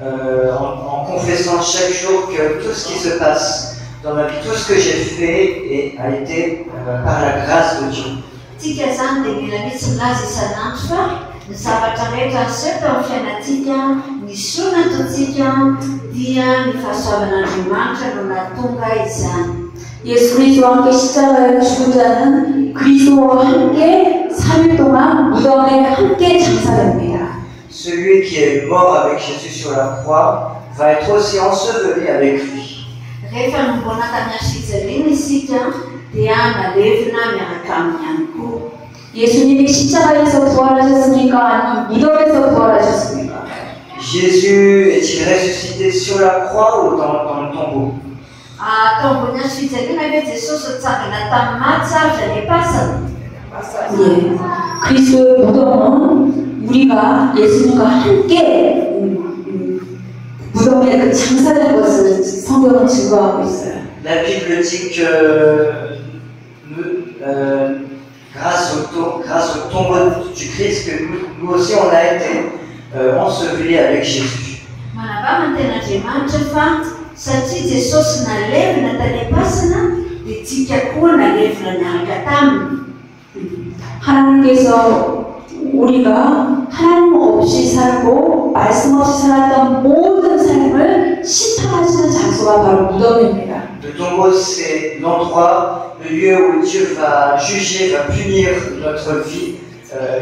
en confessant chaque jour que tout ce qui se passe dans ma vie, tout ce que j'ai fait a été par la grâce de Dieu.
Tsika zany dia mila misy milaza isan'andro fa ny zavatra rehetra aseho tao amin'ny fiainantsika, ny soa nataontsika dia ny fahasoavan'Andriamanitra no nahatonga izany.
예수 그리스도와 함께 십자가에 죽은 자는 그리스도와 함께 3일 동안 무덤에 함께 장사됩니다.
Celui qui est mort avec Jésus sur la croix va être aussi enseveli avec lui.
Rehefa nombona tamin'ny azo fijaliana isika dia nalevina miaraka aminy ihany koa.
예수님이 십자가에서 부활하셨습니까? 아니면 무덤에서 부활하셨습니까?
Jésus est-il ressuscité sur la croix ou dans le tombeau?
Tao ambony azo fijaliana hoe Jesosy nitsangana tamin'ny maty sa avy pasana?
예, 그리스도의 무덤은 우리가 예수님과 함께 무덤에 그 장사된 것을 성경은 증거하고 있어요.
La Bible dit que grâce au tombeau du Christ, que nous aussi on a été ensevelis avec Jésus.
Manambara ny ten'Andriamanitra fa satria Jesosy nalevina tany pasana dia tsika koa nalevina niaraka taminy.
하나님께서 우리가 하나님 없이 살고 말씀 없이 살았던 모든 삶을 심판하시는 장소가 바로 무덤입니다.
Le tombeau, c'est l'endroit, le lieu où Dieu va juger, va punir notre vie,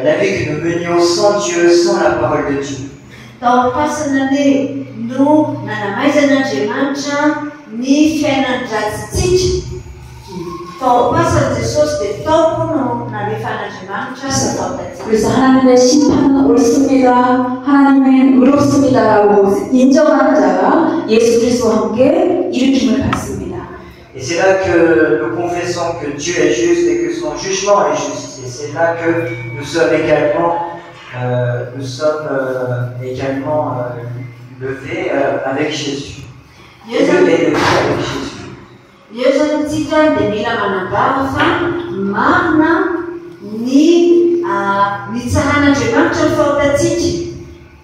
la vie que nous menions sans Dieu, sans la parole de Dieu.
Tao pasana no nanamaizan'Andriamanitra ny fiainany ratsintsika. Tao pasana Jesosy dia tao no nalefan'Andriamanitra sy taotantsika.
그래서 하나님의 심판은 옳습니다. 하나님은 의롭습니다라고 인정하는 자가 예수 그리스도와 함께 일으킴을 받습니다.
Et c'est là que nous confessons que Dieu est juste et que son jugement est juste. Et c'est là que nous sommes également levés avec Jésus. Levés avec Jésus.
Io zany tsika dia mila manambara fa marina ny nitsahan'Andriamanitra ny fahotantsika.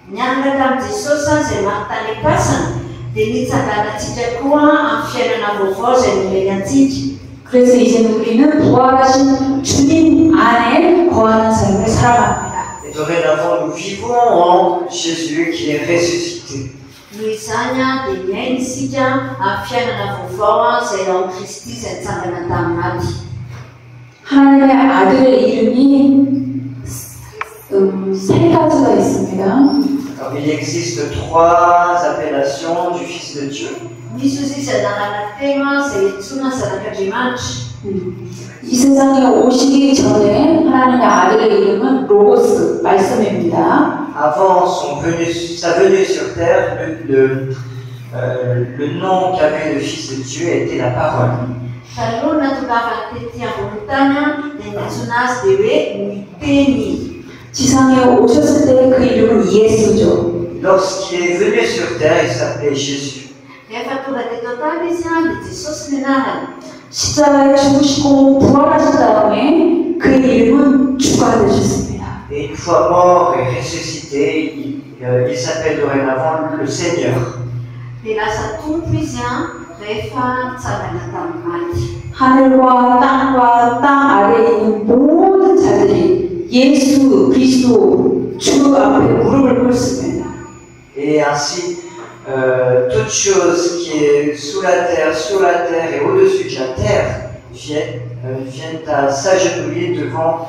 Niaraka tamin'i Jesosy izay maty tany am-pasana dia nitsanganantsika koa amin'ny fiainana vaovao izay nomenantsika.
그래서 이제는 우리는 부활하신 주님 안에 거하는 삶을 살아갑니다.
Et dorénavant, nous vivons en Jésus qui est ressuscité.
Noho izany dia miaina isika amin'ny fiainana vaovao izay ao Kristy izay nitsangana tamin'ny maty.
하나님의 아들의 이름이 세 가지가 있습니다.
Alors, il existe trois appellations du Fils de Dieu.
Misy izy anarana tena izay itsona zanak'Andriamanitra.
이 세상에 오시기 전에 하나님의 아들의 이름은 로고스, 말씀입니다.
Avant sa venue sur terre, le nom qu'avait le Fils de Dieu était la parole.
Taloha natongavana tety ambony tany dia nitsona azy dia hoe ny teny.
지상에 오셨을 때 그 이름은 예수죠.
Lorsqu'il est venu sur terre, il s'appelait Jésus.
Rehefa tonga teto an-tany izy dia Jesosy ny anarany.
십자가에 죽으시고 부활하신 다음에 그의 이름은 주가 되셨습니다.
Et une fois mort et ressuscité, il s'appelle dorénavant le Seigneur.
Dia lasa tompo izy rehefa tsangana tamin'ny maty.
하늘과 땅과 땅 아래에 있는 모든 자들이 예수 그리스도 주 앞에 무릎을 꿇습니다.
Et ainsi, toute chose qui est sous la terre et au-dessus de la terre viennent à s'agenouiller devant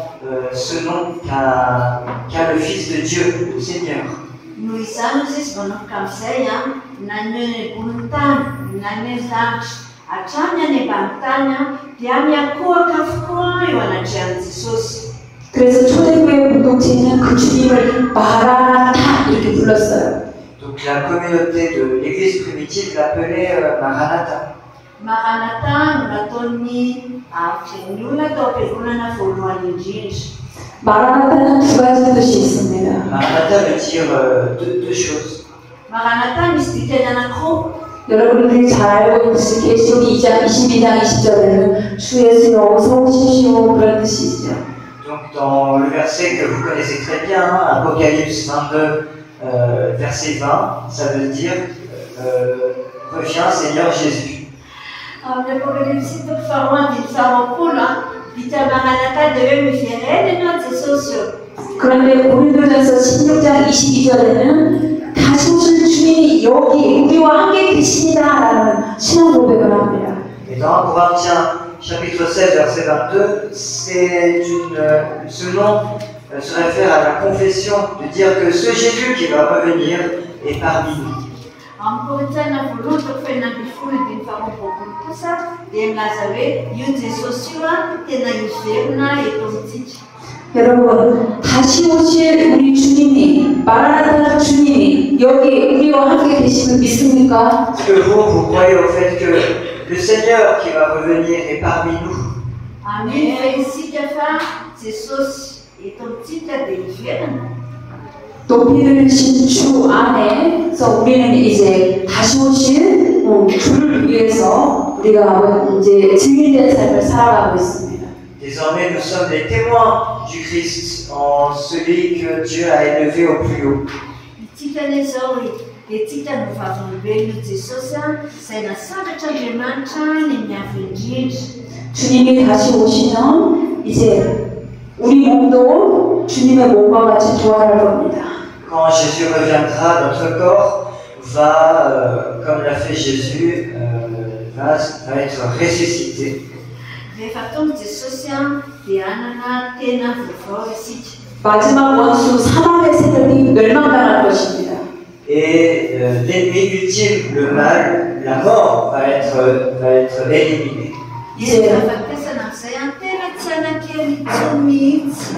ce nom qu'a le Fils de Dieu, le Seigneur.
Noho izany izy manomboka amin'izay na ny ambony tany na ny lanitra hatrany any ambany tany dia miakohaka avokoa eo anatrehan'i Jesosy.
그래서 초대교회 공동체는 그 주님을 마라나타 이렇게 불렀어요.
Donc la communauté de l'église primitive l'appelait Maranatha.
Maranatha no nataon'ny fian'ny olona tao am-piangonana voalohany indrindra.
마라나타는 두 가지 뜻이 있습니다.
Maranatha veut dire deux choses.
Maranatha misy dikany anankiroa.
여러분들이 잘 알고 있듯이 계시록 2장 22장 20절에는 주 예수여 어서 오십시오 그런 뜻이 있죠.
Donc dans le verset que vous connaissez très bien, Apocalypse 22, verset 20, ça veut dire reviens Seigneur Jésus.
Amin'ny Apocalypse toko faharoa andiny faharoapolo vita Maranatha dia hoe miverena ianao Jesosy eo.
그런데 고린도전서 16장 22절에는 다시 오실 주님이 여기 우리와 함께 계십니다라는 신앙 고백을 합니다.
Et dans Corinthiens chapitre 16 verset 22, ce nom se réfère à la confession de dire que ce Jésus qui va revenir est parmi nous.
Amin'ny Korintiana voalohany toko fahaenina ambin'ny folo andiny faharoapolo kosa dia milaza hoe io Jesosy io tena hiverina eto amintsika.
여러분 다시 오실 우리 주님이 마라나타 주님이 여기 우리와 함께 계심을 믿습니까?
Est-ce que vous croyez au fait que le Seigneur qui va revenir est parmi nous?
Amen. Fa isika fa Jesosy eto amintsika dia hiverina.
높이 들으신 주 안에서 우리는 이제 다시 오실 주를 위해서 우리가 이제 증인된 삶을 살아가고 있습니다.
Désormais, nous sommes les témoins du Christ en celui que Dieu a élevé au plus haut.
Itsikany izao etsika no vavolombelon'i Jesosy izay nasakatra Andriamanitra ny miavy indrindra.
주님이 다시 오시면 이제 우리 몸도 주님의 몸과 같이 부활할 겁니다.
Quand Jésus reviendra, notre corps va, comme l'a fait Jésus, va être ressuscité.
Rehefa tonga Jesosy dia hanana tena vaovao isika.
마지막 원수 사망의 세력이 멸망당할 것입니다.
Et l'ennemi ultime, le mal, la mort, va être éliminé.
Izy afatesana amin'izay tena tsy anakely intsony mihitsy.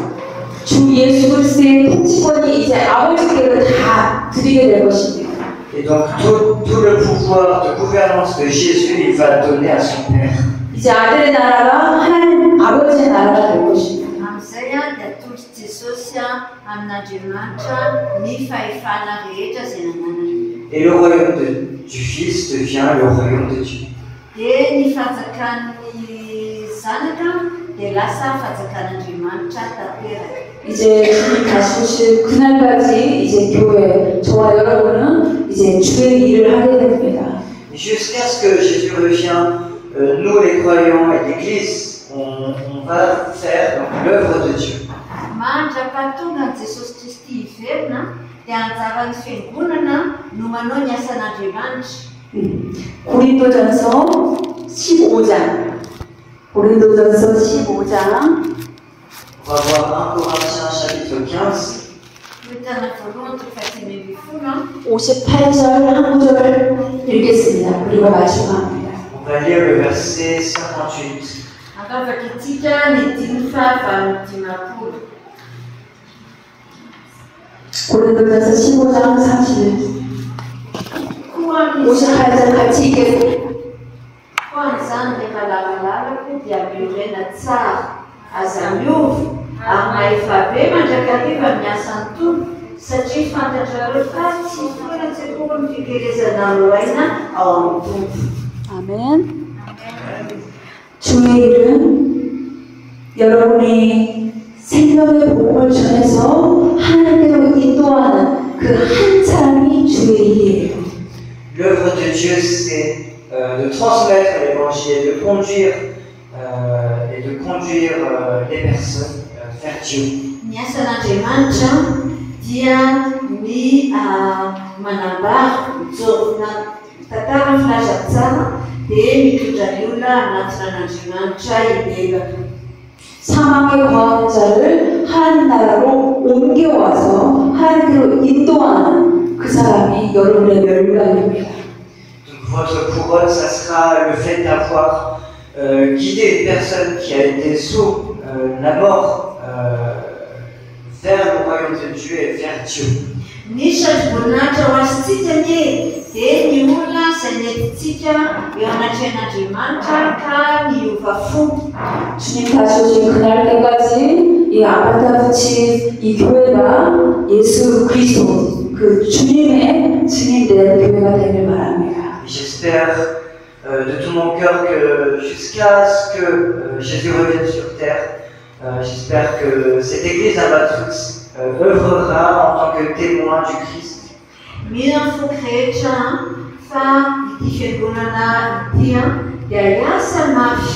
주 예수 그리스도의 통치권이 이제 아버지께로 다 드리게 될 것입니다.
Et donc tout le pouvoir de gouvernance de Jésus, il va donner à son Père.
이제 아들의 나라가 하나님 아버지의 나라가 될 것입니다.
Amin'izay dia atolotry Jesosy amin'Andriamanitra ny fahefana rehetra izay nananany.
Et le royaume du Fils devient le royaume de Dieu.
Dia ny fajakan'ny zanaka dia lasa fajakan'Andriamanitra tanteraka.
이제 주님 다시 오실 그날까지 이제 교회 저와 여러분은 이제 주의 일을 하게 됩니다.
Jusqu'à ce que Jésus revienne, nous les croyants et l'Église, on va faire l'œuvre de Dieu.
Mandrapahatonga Jesosy Kristy hiverina dia anjaran'ny fiangonana no manao ny asan'Andriamanitra.
고린도전서 15장. 고린도전서 15장.
On va voir 1 Corinthiens chapitre 15.
Toetana voalohany toko fahatsimy ambin'ny folo
58절 한 구절 읽겠습니다. 그리고 마지막입니다.
On va lire le verset 58.
Akafaka itsika ny dimy fahavalo dimapolo.
고린도전서 15장 58절 같이 읽겠습니다.
Koa an'izany rehefa lavalavaky dia miorena tsara aza miova ary mahefa be mandrakariva miasan'ny tompo satria fantatrareo fa tsy foana-tsekory ny fikerezana loaina ao amin'ny tompo.
아멘. 주의 일은 여러분이 생명의 복음을 전해서 하나님께로 인도하는 그 한 사람이 주의 일이에요.
L'œuvre de Dieu, c'est de transmettre l'évangile et de conduire les personnes vers Dieu.
Ny asan'Andriamanitra dia ny manambara tantara filaza tsara dia mitondra ny olona anatin'Andriamanitra ilelaka.
사망에 거하는 자를 하나님 나라로 옮겨와서 하나님께로 인도하는 그 사람이 여러분의 멸관입니다.
Donc votre couronne, ça sera le fait d'avoir guidé une personne qui a été sous la mort vers le royaume de Dieu et vers Dieu.
Ny sady voninahitra ho azontsika dia ny olona izay nentintsika eo anatrehan'Andriamanitra ka niova fo.
주님 다시 오신 그날 때까지 이 아바타 붙인 이 교회가 예수 그리스도 그 주님의 증인된 교회가 되길 바랍니다.
J'espère de tout mon cœur que jusqu'à ce que Jésus revienne sur terre, j'espère que cette église à Matrix œuvrera en tant que témoin du Christ.
Mila fo rehetra fa ity fiangonana ity dia hiasa mafy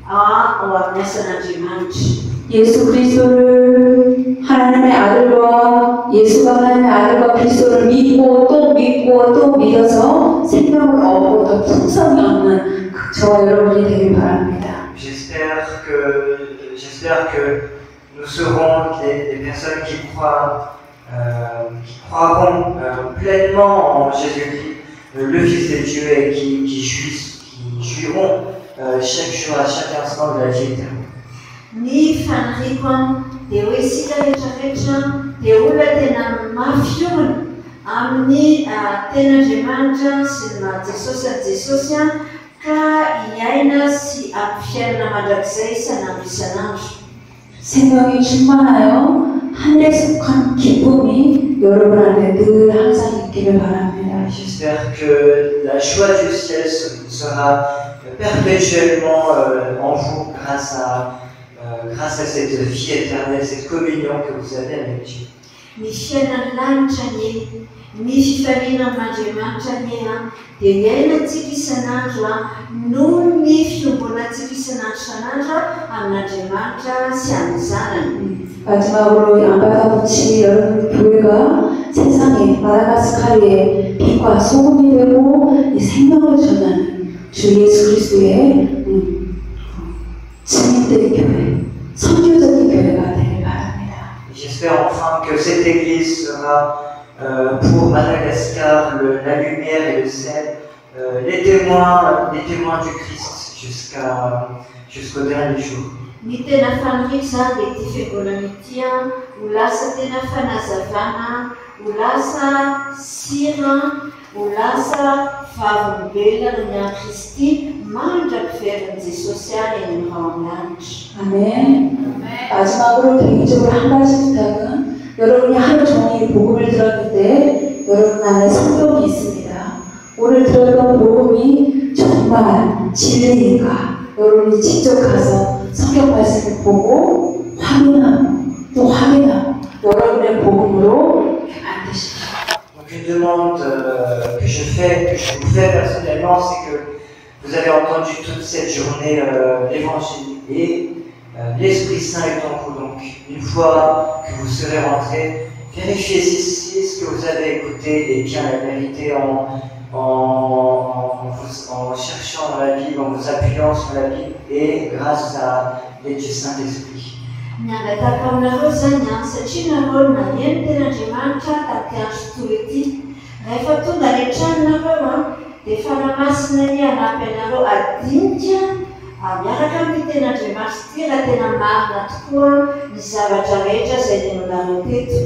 ao amin'ny asan'Andriamanitra.
예수 그리스도를 하나님의 아들과 예수가 하나님의 아들과 그리스도를 믿고 또 믿고 또 믿어서 생명을 얻고 더 풍성히 얻는 저와 여러분이 되길 바랍니다.
J'espère que nous serons des personnes qui croiront pleinement en Jésus-Christ, le Fils de Dieu, et qui jouiront chaque jour, à chaque instant de la vie éternelle.
Ny fanariko dia hoe isika rehetrarehetra dia olona tena mafiona amin'ny ten'Andriamanitra sy ny Jesosy ka hiaina sy ampifiainana mandrakizay isan'andro isan'andro.
생명이 충만하여 하늘에 속한 기쁨이 여러분 안에 늘 항상 있기를 바랍니다.
J'espère que la joie du ciel sera perpétuellement en vous grâce à cette vie éternelle, cette communion que vous avez avec Dieu.
Ny fiainan'ny lanitra ny fifaliana amin'Andriamanitra dia miainantsika isan'andro noho ny fiombonantsika isan'andro isan'andro amin'Andriamanitra sy amin'ny Zanany.
마지막으로 아바타 붙이 여러분 교회가 세상에 마다가스카르의 빛과 소금이 되고 이 생명을 전하는 주 예수 그리스도의 증인된 교회, 선교적인 교회가 되길 바랍니다.
J'espère enfin que cette église sera pour Madagascar la lumière et le sel, les témoins du Christ jusqu'au dernier jour.
Ny tena faniriako izany dia ity fiangonana ity ho lasa tena fanazavana, ho lasa sira, ho lasa vavolombelona ny an'i Kristy mandrapiveran'i Jesosy eny amin'ny lanitra.
아멘. 마지막으로 개인적으로 한 가지 부탁은 여러분이 하루 종일 복음을 들었는데 여러분 안에 성경이 있습니다. 오늘 들었던 복음이 정말 진리인가? 여러분이 직접 가서 성경 말씀을 보고 확인하고 또 확인하고 여러분의 복음으로 만드십시오.
Donc une demande que je vous fais personnellement, c'est que vous avez entendu toute cette journée l'évangile et l'Esprit Saint est en vous. Donc une fois que vous serez rentrés, vérifiez si ce que vous avez écouté est bien la vérité en cherchant dans la Bible, en vous appuyant sur la Bible et grâce à l'aide du Saint-Esprit.
Niangataka aminareo zany satria nareo naneno ten'Andriamanitra taty andro toy ity. Rehefa tonga any an-tranonareo dia fanamasina ny hanampy anareo adinika miaraka amin'ny ten'Andriamanitra ity raha tena marina tokoa ny zavatra rehetra izay nenonareo teto.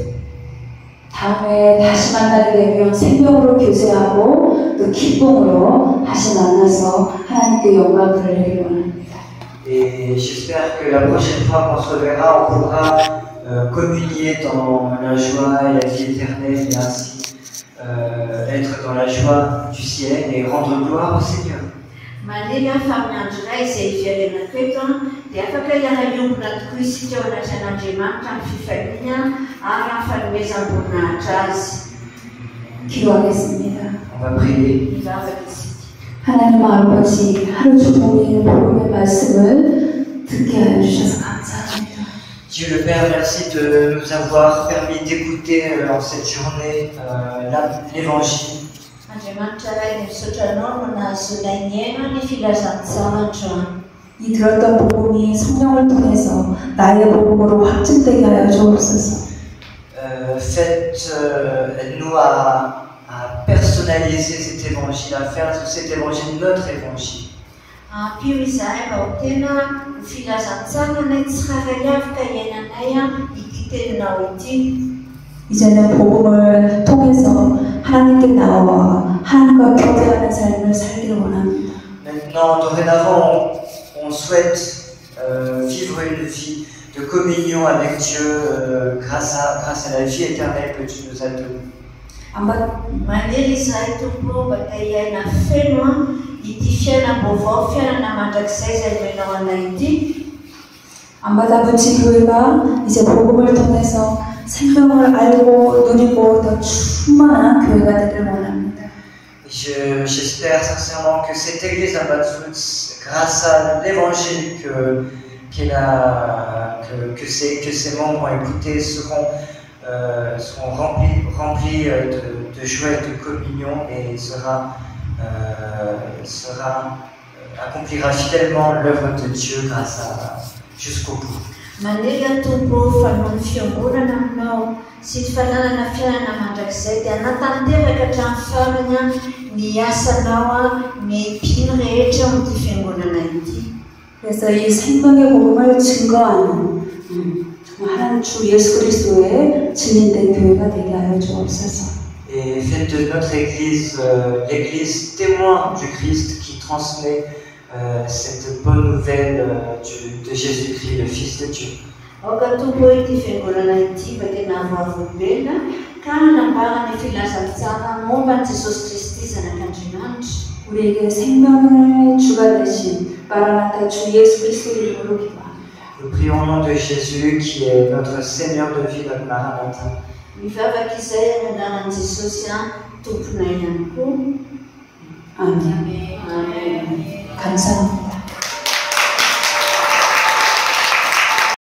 다음에 다시 만나게 되면 생명으로 교제하고 또 기쁨으로 다시 만나서 하나님께 영광 돌리기 원합니다.
Et j'espère que la prochaine fois qu'on se reverra, on pourra communier dans la joie et la vie éternelle et ainsi être dans la joie du ciel et rendre gloire au Seigneur.
Mandeha fa amin'ny andro iray izay iverenako eto dia afaka iara-iombona tokoa isika ao anatra'Andriamanitra amin'ny fifaliana ary amin'ny fanomezam-boninahitra azy.
기도하겠습니다.
On va prier.
Mivavaka isika.
하나님 아버지, 하루 종일 복음의 말씀을 듣게 하여 주셔서 감사합니다.
Dieu le Père, merci de nous avoir permis d'écouter en cette journée l'Évangile.
Andriamanitra ray ny misotranao no nahazoana ny aina ny filazantsara.
이 들었던 복음이 성령을 통해서 나의 복음으로 확증되게 하여 주옵소서.
Faites-nous à personnaliser cet évangile, à faire de cet évangile notre évangile.
Ampio izahay mba ho tena ho filazantsara nay tsirairay afaka iainanay ity teninao ity.
이제는 복음을 통해서 하나님께 나와 하나님과 교제하는 삶을 살기를 원합니다.
Maintenant, dorénavant, on souhaite vivre une vie de communion avec Dieu grâce à la vie éternelle que tu nous as donnée.
Maniry izahay tompo mba te hiaina feno ity fiainam-baovao fiainana mandrakizay izay menao anay ity.
안바다부치 교회가 이제 복음을 통해서 생명을 알고 누리고 더 충만한 교회가 되길 원합니다.
J'espère sincèrement que cette église à Matfoots, grâce à l'évangile que ses membres ont écouté, seront remplis de joie et de communion et accomplira fidèlement l'œuvre de Dieu jusqu'au bout.
Maniry tompo fanohy fiangonana aminao sy ny fananana fiainana mandrakizay dia hanatanteraka hatramin'ny farany ny asanao ny mpino rehetra amin'ity fiangonana ity.
그래서 이 생명의 복음을 증거하는 하나님 주 예수 그리스도의 증인된 교회가 되게 하여 주옵소서.
Et faites de notre église l'église témoin du Christ qui transmet cette bonne nouvelle de Jésus-Christ, le Fils de Dieu.
Aoka tompo ity fiangonana ity mba tena avoavobena ka hanambara ny filazantsara momba ny Jesosy Kristy zanak'Andriamanitra.
우리에게 생명의 주가 되신 마라나타 주 예수 그리스도 이름으로 기도합니다.
Nous prions au nom de Jésus qui est notre Seigneur de vie, notre Maranatha.
Mivavaka izay amin'ny anaran'i Jesosy tomponay ihany koa.
아멘.
Amen.
감사합니다.